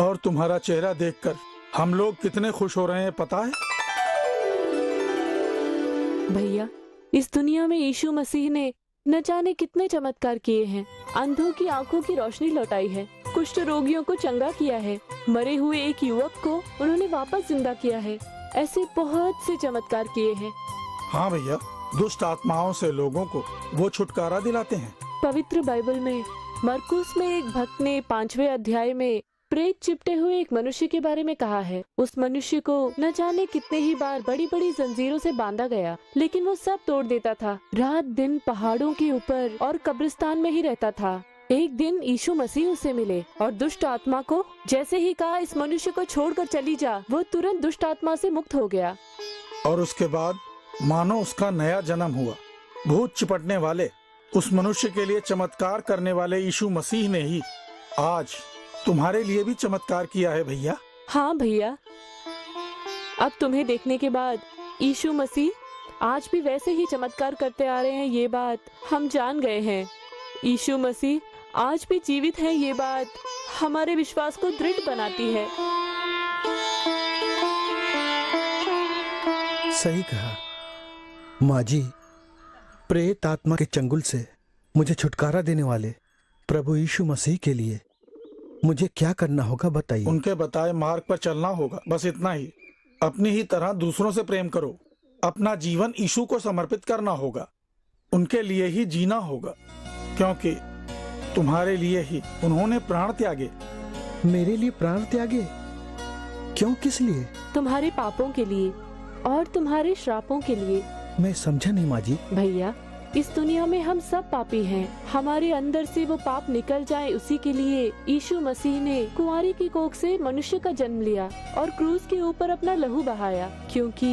और तुम्हारा चेहरा देखकर हम लोग कितने खुश हो रहे हैं पता है? भैया, इस दुनिया में यीशु मसीह ने न जाने कितने चमत्कार किए हैं। अंधों की आंखों की रोशनी लौटाई है, कुष्ठ रोगियों को चंगा किया है, मरे हुए एक युवक को उन्होंने वापस जिंदा किया है। ऐसे बहुत से चमत्कार किए हैं। हाँ भैया, दुष्ट आत्माओं से लोगों को वो छुटकारा दिलाते हैं। पवित्र बाइबल में मरकुस में एक भक्त ने 5वें अध्याय में प्रेत चिपटे हुए एक मनुष्य के बारे में कहा है। उस मनुष्य को न जाने कितने ही बार बड़ी बड़ी जंजीरों से बांधा गया, लेकिन वो सब तोड़ देता था। रात दिन पहाड़ों के ऊपर और कब्रिस्तान में ही रहता था। एक दिन यीशु मसीह उसे मिले और दुष्ट आत्मा को जैसे ही कहा इस मनुष्य को छोड़कर चली जा, वो तुरंत दुष्ट आत्मा से मुक्त हो गया। और उसके बाद मानो उसका नया जन्म हुआ। भूत चिपटने वाले उस मनुष्य के लिए चमत्कार करने वाले यीशु मसीह ने ही आज तुम्हारे लिए भी चमत्कार किया है भैया। हाँ भैया, अब तुम्हें देखने के बाद यीशु मसीह आज भी वैसे ही चमत्कार करते आ रहे हैं, ये बात हम जान गए हैं। यीशु मसीह आज भी जीवित है, ये बात हमारे विश्वास को दृढ़ बनाती है। सही कहा माँ जी। प्रेत आत्मा के चंगुल से मुझे छुटकारा देने वाले प्रभु यीशु मसीह के लिए मुझे क्या करना होगा बताइए। उनके बताए मार्ग पर चलना होगा, बस इतना ही। अपनी ही तरह दूसरों से प्रेम करो, अपना जीवन यीशु को समर्पित करना होगा, उनके लिए ही जीना होगा, क्योंकि तुम्हारे लिए ही उन्होंने प्राण त्यागे। मेरे लिए प्राण त्यागे? क्यों, किस लिए? तुम्हारे पापों के लिए और तुम्हारे श्रापों के लिए। मैं समझा नहीं माँ जी। भैया, इस दुनिया में हम सब पापी हैं। हमारे अंदर से वो पाप निकल जाए, उसी के लिए यीशु मसीह ने कुंवारी की कोख से मनुष्य का जन्म लिया और क्रूस के ऊपर अपना लहू बहाया, क्योंकि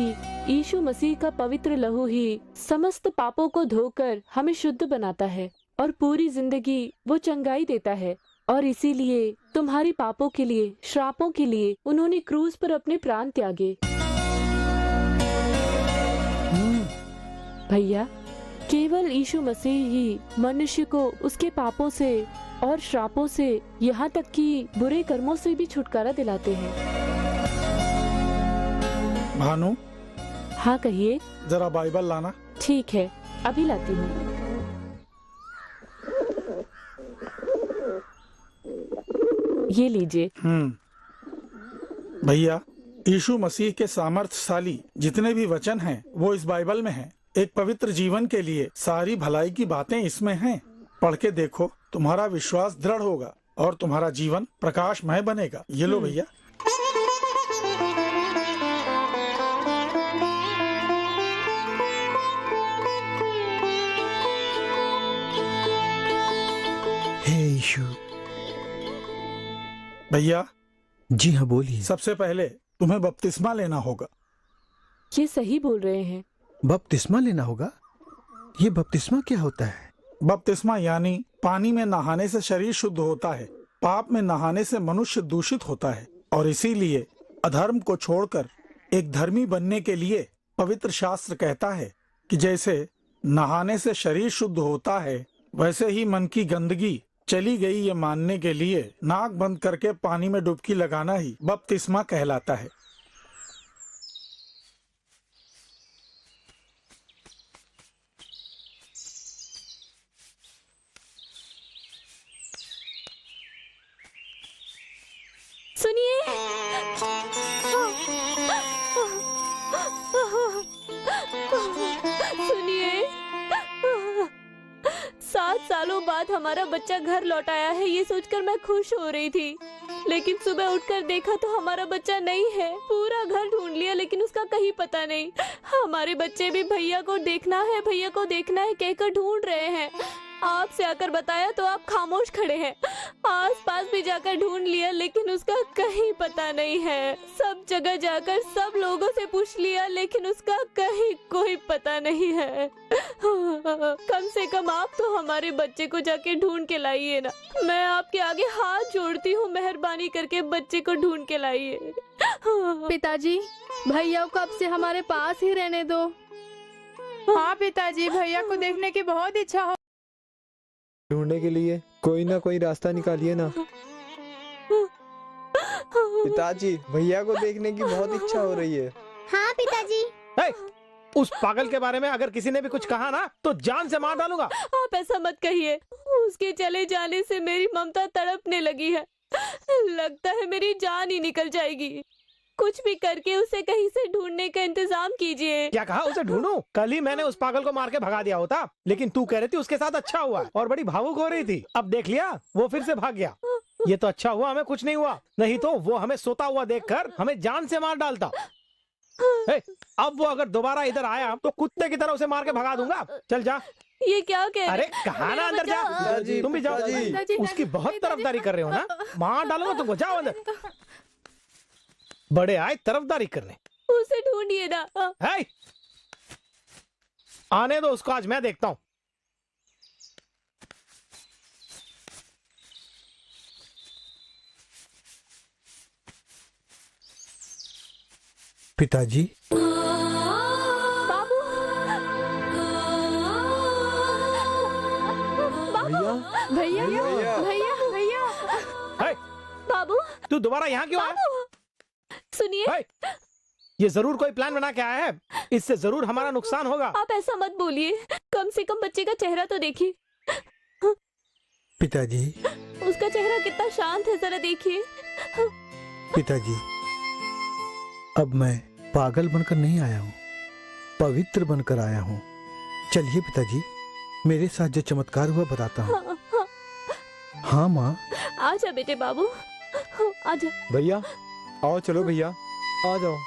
यीशु मसीह का पवित्र लहू ही समस्त पापों को धोकर हमें शुद्ध बनाता है और पूरी जिंदगी वो चंगाई देता है। और इसीलिए तुम्हारी पापों के लिए, श्रापों के लिए उन्होंने क्रूस पर अपने प्राण त्यागे। भैया, केवल यीशु मसीह ही मनुष्य को उसके पापों से और श्रापों से, यहाँ तक कि बुरे कर्मों से भी छुटकारा दिलाते हैं। भानु। हाँ कहिए। जरा बाइबल लाना। ठीक है, अभी लाती हूँ। ये लीजिए। भैया, यीशु मसीह के सामर्थ्यशाली जितने भी वचन हैं वो इस बाइबल में हैं। एक पवित्र जीवन के लिए सारी भलाई की बातें इसमें हैं। पढ़ के देखो, तुम्हारा विश्वास दृढ़ होगा और तुम्हारा जीवन प्रकाशमय बनेगा। ये लो भैया। हे यीशु। भैया। जी हाँ, बोलिए। सबसे पहले तुम्हें बपतिस्मा लेना होगा। ये सही बोल रहे हैं। बपतिस्मा लेना होगा? ये बपतिस्मा क्या होता है? बपतिस्मा यानी पानी में नहाने से शरीर शुद्ध होता है। पाप में नहाने से मनुष्य दूषित होता है और इसीलिए अधर्म को छोड़कर एक धर्मी बनने के लिए पवित्र शास्त्र कहता है कि जैसे नहाने से शरीर शुद्ध होता है, वैसे ही मन की गंदगी चली गई ये मानने के लिए नाक बंद करके पानी में डुबकी लगाना ही बपतिस्मा कहलाता है। सुनिए, सुनिए, 7 सालों बाद हमारा बच्चा घर लौट आया है, ये सोचकर मैं खुश हो रही थी। लेकिन सुबह उठकर देखा तो हमारा बच्चा नहीं है। पूरा घर ढूंढ लिया लेकिन उसका कहीं पता नहीं। हमारे बच्चे भी भैया को देखना है, भैया को देखना है कहकर ढूंढ रहे हैं। आपसे आकर बताया तो आप खामोश खड़े हैं। आसपास भी जाकर ढूंढ लिया लेकिन उसका कहीं पता नहीं है। सब जगह जाकर सब लोगों से पूछ लिया लेकिन उसका कहीं कोई पता नहीं है। कम से कम आप तो हमारे बच्चे को जाके ढूंढ के लाइए ना। मैं आपके आगे हाथ जोड़ती हूँ, मेहरबानी करके बच्चे को ढूंढ के लाइए। पिताजी, भैया को अब से हमारे पास ही रहने दो। हाँ पिताजी, भैया को देखने की बहुत इच्छा हो। ढूंढने के लिए कोई ना कोई रास्ता निकालिए ना। पिताजी, भैया को देखने की बहुत इच्छा हो रही है। हाँ पिताजी। उस पागल के बारे में अगर किसी ने भी कुछ कहा ना तो जान से मार डालूंगा। आप ऐसा मत कहिए। उसके चले जाने से मेरी ममता तड़पने लगी है। लगता है मेरी जान ही निकल जाएगी। कुछ भी करके उसे कहीं से ढूंढने का इंतजाम कीजिए। क्या कहा? उसे ढूंढूं? कल ही मैंने उस पागल को मार के भगा दिया होता, लेकिन तू कह रही थी उसके साथ अच्छा हुआ और बड़ी भावुक हो रही थी। अब देख लिया, वो फिर से भाग गया। ये तो अच्छा हुआ हमें कुछ नहीं हुआ, नहीं तो वो हमें सोता हुआ देखकर हमें जान से मार डालता। अब वो अगर दोबारा इधर आया तो कुत्ते की तरह उसे मार के भगा दूंगा। चल जा। ये क्या कह रहे? अरे कहा ना अंदर जा। तुम भी जाओ। उसकी बहुत तरफदारी कर रहे हो ना, मार डालूंगा तुमको। जाओ अंदर। बड़े आए तरफदारी करने। उसे ढूंढिए ना। आने दो उसको, आज मैं देखता हूँ। पिताजी, बाबू, भैया, भैया, भैया, भैया। बाबू, तू दोबारा यहाँ क्यों आया? सुनिए, ये जरूर कोई प्लान बना के आया है। इससे जरूर हमारा नुकसान होगा। आप ऐसा मत बोलिए। कम से कम बच्चे का चेहरा तो देखिए। पिताजी, उसका चेहरा कितना शांत है, जरा देखिए। पिताजी, अब मैं पागल बनकर नहीं आया हूँ, पवित्र बनकर आया हूँ। चलिए पिताजी, मेरे साथ जो चमत्कार हुआ बताता हूँ। हाँ माँ। आजा बेटे बाबू, आजा। भैया आओ, चलो भैया आ जाओ।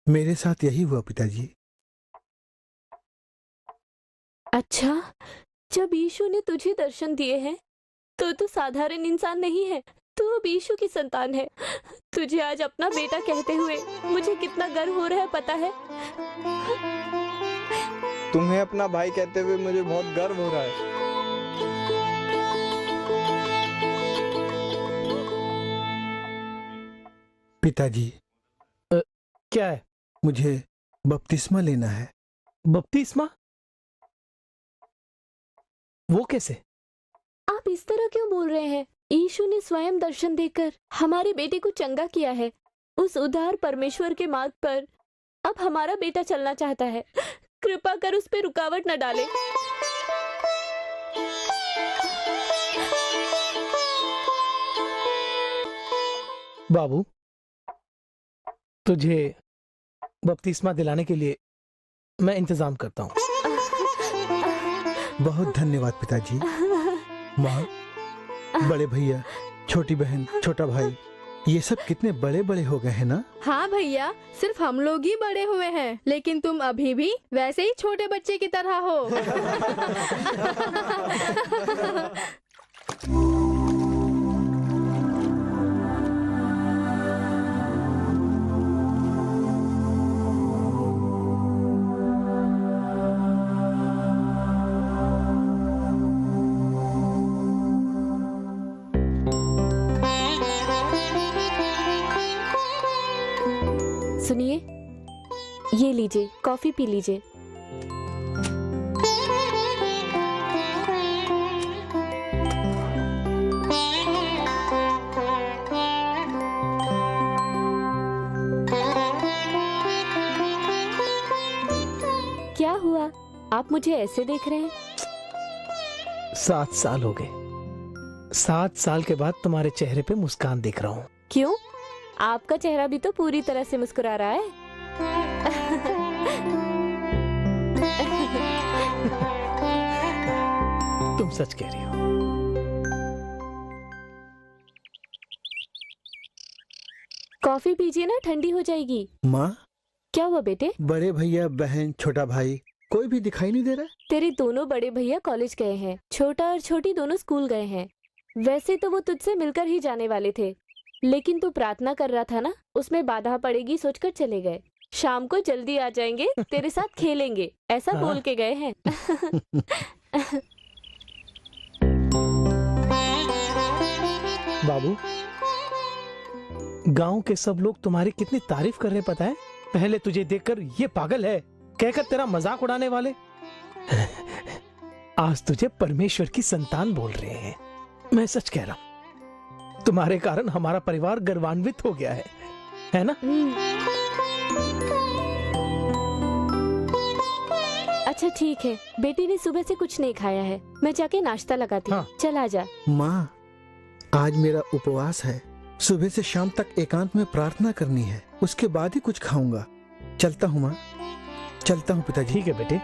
मेरे साथ यही हुआ पिताजी। अच्छा, जब यीशु ने तुझे दर्शन दिए हैं तो तू साधारण इंसान नहीं है, तू अब यीशु की संतान है। तुझे आज अपना बेटा कहते हुए मुझे कितना गर्व हो रहा है, पता है? तुम्हें अपना भाई कहते हुए मुझे बहुत गर्व हो रहा है। पिताजी, क्या है? मुझे बपतिस्मा लेना है। बपतिस्मा? वो कैसे? आप इस तरह क्यों बोल रहे हैं? यीशु ने स्वयं दर्शन देकर हमारे बेटे को चंगा किया है। उस उदार परमेश्वर के मार्ग पर अब हमारा बेटा चलना चाहता है। कृपा कर उस पे रुकावट न डाले। बाबू, तुझे बपतिस्मा दिलाने के लिए मैं इंतजाम करता हूँ। बहुत धन्यवाद पिताजी। माँ, बड़े भैया, छोटी बहन, छोटा भाई, ये सब कितने बड़े बड़े हो गए हैं ना? हाँ भैया, सिर्फ हम लोग ही बड़े हुए हैं, लेकिन तुम अभी भी वैसे ही छोटे बच्चे की तरह हो। सुनिए, ये लीजिए, कॉफी पी लीजिए। क्या हुआ? आप मुझे ऐसे देख रहे हैं? 7 साल हो गए। 7 साल के बाद तुम्हारे चेहरे पे मुस्कान देख रहा हूँ। क्यों? आपका चेहरा भी तो पूरी तरह से मुस्कुरा रहा है। तुम सच कह रही हो। कॉफी पीजिए ना, ठंडी हो जाएगी। माँ, क्या हुआ बेटे? बड़े भैया, बहन, छोटा भाई कोई भी दिखाई नहीं दे रहा। तेरे दोनों बड़े भैया कॉलेज गए हैं, छोटा और छोटी दोनों स्कूल गए हैं। वैसे तो वो तुझसे मिलकर ही जाने वाले थे, लेकिन तू प्रार्थना कर रहा था ना, उसमें बाधा पड़ेगी सोचकर चले गए। शाम को जल्दी आ जाएंगे, तेरे साथ खेलेंगे, ऐसा बोल के गए हैं। बाबू, गांव के सब लोग तुम्हारी कितनी तारीफ कर रहे पता है? पहले तुझे देखकर ये पागल है कहकर तेरा मजाक उड़ाने वाले आज तुझे परमेश्वर की संतान बोल रहे हैं। मैं सच कह रहा हूं, तुम्हारे कारण हमारा परिवार गर्वान्वित हो गया है ना? अच्छा ठीक है, बेटी ने सुबह से कुछ नहीं खाया है, मैं जाके नाश्ता लगाती हूँ। चल आजा। माँ, आज मेरा उपवास है, सुबह से शाम तक एकांत में प्रार्थना करनी है, उसके बाद ही कुछ खाऊंगा। चलता हूँ माँ, चलता हूँ पिताजी। ठीक है बेटे।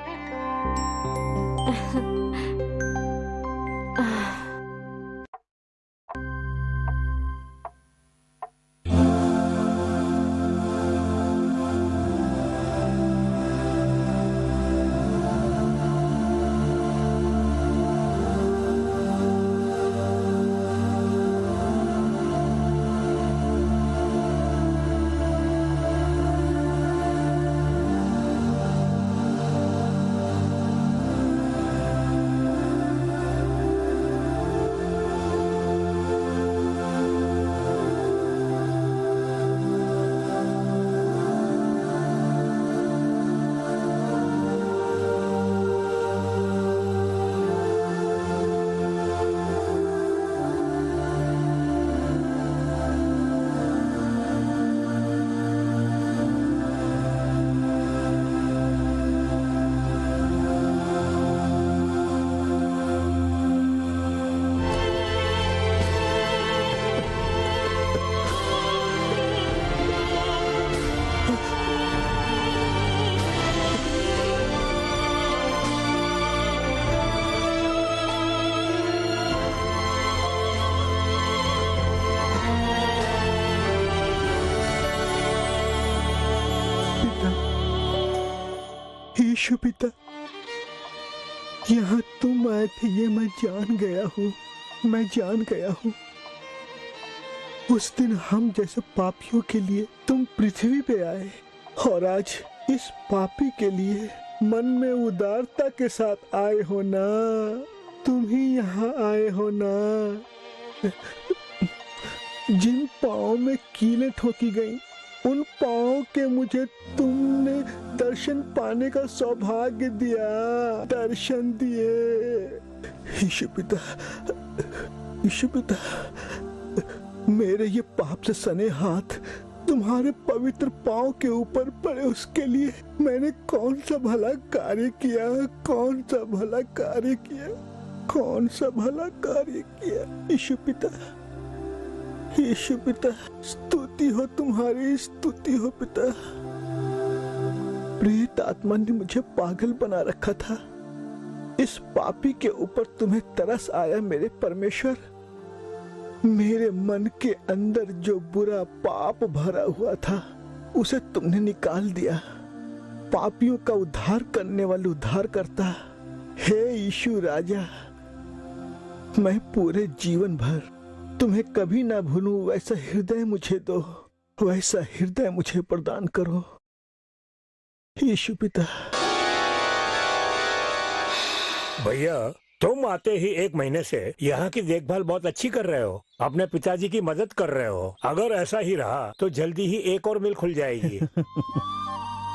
यीशु पिता, यहाँ तुम आए थे ये मैं जान गया हूँ, मैं जान गया हूँ। उस दिन हम जैसे पापियों के लिए तुम पृथ्वी पे आए, और आज इस पापी के लिए मन में उदारता के साथ आए हो ना। तुम ही यहाँ आए हो ना। जिन पाँव में कीलें ठोकी गईं, उन पाँव के मुझे तुमने दर्शन पाने का सौभाग्य दिया, दर्शन दिए। यीशु पिता, यीशु पिता, मेरे ये पाप से सने हाथ तुम्हारे पवित्र पाँव के ऊपर पड़े, उसके लिए मैंने कौन सा भला कार्य किया, कौन सा भला कार्य किया, कौन सा भला कार्य किया। यीशु पिता, यीशु पिता, स्तुति हो तुम्हारी, स्तुति हो पिता। प्रेत आत्मा ने मुझे पागल बना रखा था, इस पापी के ऊपर तुम्हें तरस आया मेरे परमेश्वर। मेरे मन के अंदर जो बुरा पाप भरा हुआ था उसे तुमने निकाल दिया। पापियों का उद्धार करने वाले उद्धार करता, हे यीशु राजा, मैं पूरे जीवन भर तुम्हें कभी ना भूलूं, वैसा हृदय मुझे दो, वैसा हृदय मुझे प्रदान करो यीशु पिता। भैया, तुम आते ही 1 महीने से यहाँ की देखभाल बहुत अच्छी कर रहे हो, अपने पिताजी की मदद कर रहे हो। अगर ऐसा ही रहा तो जल्दी ही एक और मिल खुल जाएगी।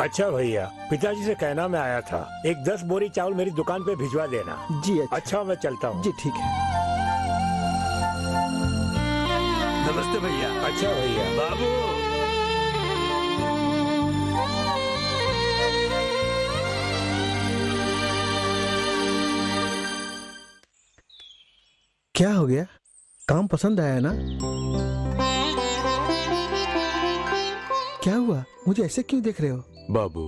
अच्छा भैया, पिताजी से कहना मैं आया था, एक 10 बोरी चावल मेरी दुकान पे भिजवा देना। जी अच्छा, मैं चलता हूँ। जी ठीक है। नमस्ते भैया। अच्छा भैया। बाबू, क्या हो गया? काम पसंद आया ना? क्या हुआ? मुझे ऐसे क्यों देख रहे हो? बाबू,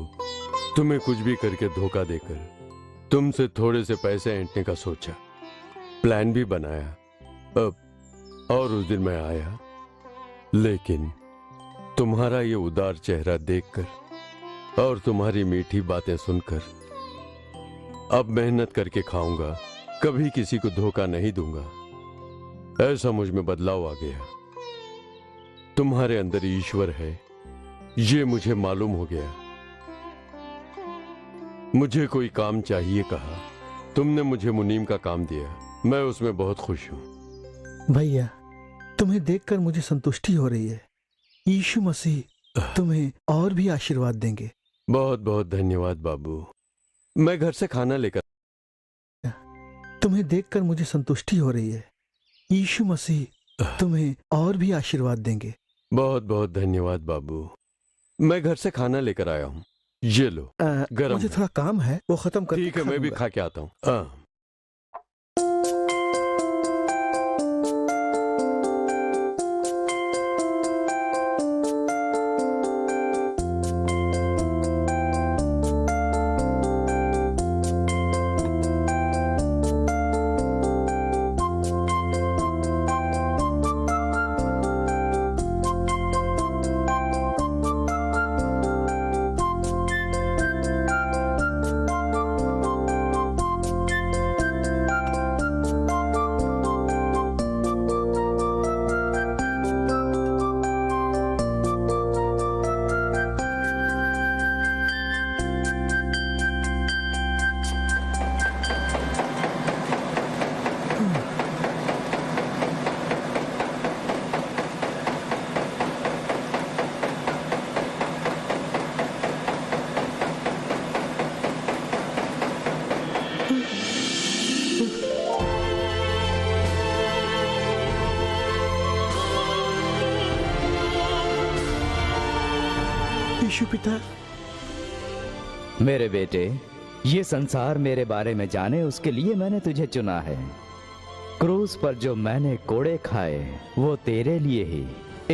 तुम्हें कुछ भी करके धोखा देकर तुमसे थोड़े से पैसे ऐंठने का सोचा, प्लान भी बनाया। अब और उस दिन मैं आया, लेकिन तुम्हारा ये उदार चेहरा देखकर और तुम्हारी मीठी बातें सुनकर अब मेहनत करके खाऊंगा, कभी किसी को धोखा नहीं दूंगा, ऐसा मुझ में बदलाव आ गया। तुम्हारे अंदर ईश्वर है, ये मुझे मालूम हो गया। मुझे कोई काम चाहिए कहा, तुमने मुझे मुनीम का काम दिया, मैं उसमें बहुत खुश हूं। भैया, तुम्हें देखकर मुझे संतुष्टि हो रही है। यीशु मसीह तुम्हें और भी आशीर्वाद देंगे। बहुत बहुत धन्यवाद बाबू। मैं घर से खाना लेकर। तुम्हें देखकर मुझे संतुष्टि हो रही है। यीशु मसीह तुम्हें और भी आशीर्वाद देंगे। बहुत बहुत धन्यवाद बाबू। मैं घर से खाना लेकर आया हूँ, ये लो। गरम मुझे थोड़ा काम है, वो खत्म कर। ठीक है, मैं भी खा के आता हूँ। यीशु पिता। मेरे बेटे, ये संसार मेरे बारे में जाने उसके लिए मैंने तुझे चुना है। क्रूस पर जो मैंने कोड़े खाए वो तेरे लिए ही।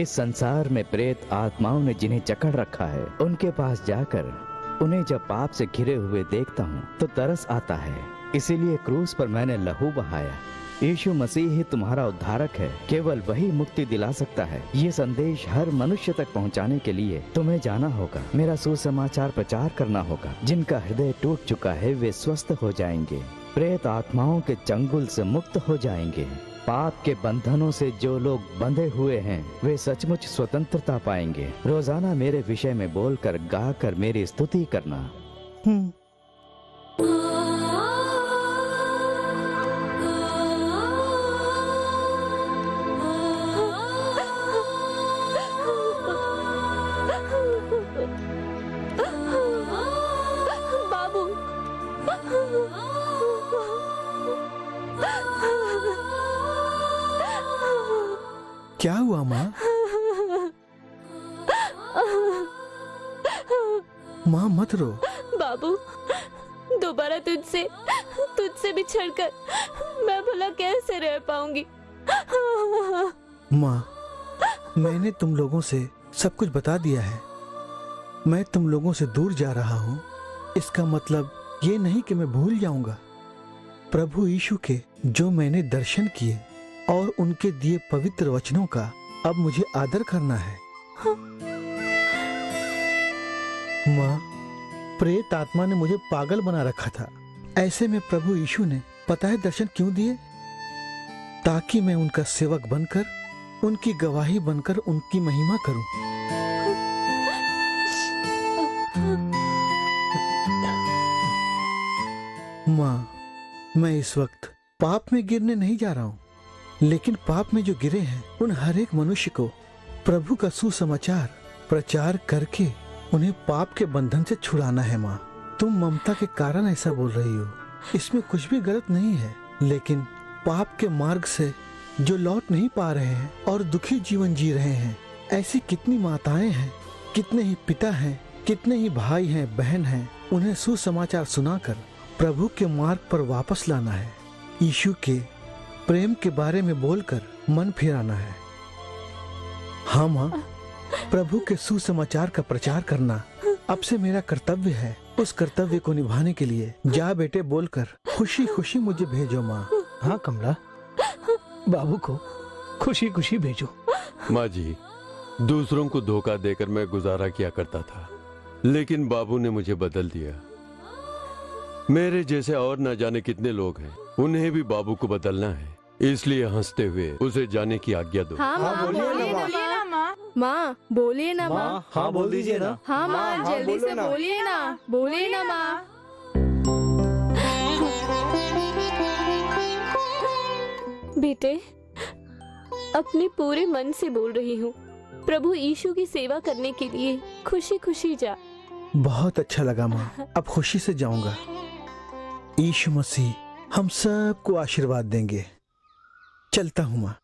इस संसार में प्रेत आत्माओं ने जिन्हें जकड़ रखा है, उनके पास जाकर उन्हें जब पाप से घिरे हुए देखता हूँ तो तरस आता है। इसीलिए क्रूस पर मैंने लहू बहाया। यीशु मसीह ही तुम्हारा उद्धारक है, केवल वही मुक्ति दिला सकता है। ये संदेश हर मनुष्य तक पहुंचाने के लिए तुम्हें जाना होगा, मेरा सुसमाचार प्रचार करना होगा। जिनका हृदय टूट चुका है वे स्वस्थ हो जाएंगे, प्रेत आत्माओं के चंगुल से मुक्त हो जाएंगे। पाप के बंधनों से जो लोग बंधे हुए हैं वे सचमुच स्वतंत्रता पाएंगे। रोजाना मेरे विषय में बोलकर गाकर मेरी स्तुति करना। बाबू, क्या हुआ माँ? माँ मत रो। बाबू, दोबारा तुझसे बिछड़कर मैं भला कैसे रह पाऊंगी? माँ, मैंने तुम लोगों से सब कुछ बता दिया है। मैं तुम लोगों से दूर जा रहा हूँ, इसका मतलब ये नहीं कि मैं भूल जाऊंगा। प्रभु यीशु के जो मैंने दर्शन किए और उनके दिए पवित्र वचनों का अब मुझे आदर करना है। माँ, प्रेत आत्मा ने मुझे पागल बना रखा था। ऐसे में प्रभु यीशु ने पता है दर्शन क्यों दिए? ताकि मैं उनका सेवक बनकर, उनकी गवाही बनकर उनकी महिमा करूं। माँ, मैं इस वक्त पाप में गिरने नहीं जा रहा हूँ, लेकिन पाप में जो गिरे हैं उन हर एक मनुष्य को प्रभु का सुसमाचार प्रचार करके उन्हें पाप के बंधन से छुड़ाना है। माँ, तुम ममता के कारण ऐसा बोल रही हो, इसमें कुछ भी गलत नहीं है। लेकिन पाप के मार्ग से जो लौट नहीं पा रहे हैं और दुखी जीवन जी रहे हैं, ऐसी कितनी माताएं हैं, कितने ही पिता हैं, कितने ही भाई हैं, बहन हैं, उन्हें सुसमाचार सुनाकर प्रभु के मार्ग पर वापस लाना है। यीशु के प्रेम के बारे में बोलकर मन फिराना है। हाँ माँ, प्रभु के सुसमाचार का प्रचार करना अब से मेरा कर्तव्य है। उस कर्तव्य को निभाने के लिए जा बेटे बोलकर खुशी खुशी मुझे भेजो माँ। हाँ कमला, बाबू को खुशी खुशी भेजो। माँ जी, दूसरों को धोखा देकर मैं गुजारा किया करता था, लेकिन बाबू ने मुझे बदल दिया। मेरे जैसे और न जाने कितने लोग हैं, उन्हें भी बाबू को बदलना है। इसलिए हंसते हुए उसे जाने की आज्ञा दो। हाँ माँ, बोलिए ना माँ। माँ बोलिए ना माँ। हाँ बोल दीजिए ना। हाँ माँ, जल्दी से बोलिए ना, बोलिए ना माँ। बेटे, अपने पूरे मन से बोल रही हूँ, प्रभु यीशु की सेवा करने के लिए खुशी खुशी जा। बहुत अच्छा लगा माँ, अब खुशी से जाऊंगा। यीशु मसीह हम सबको आशीर्वाद देंगे। चलता हूँ माँ।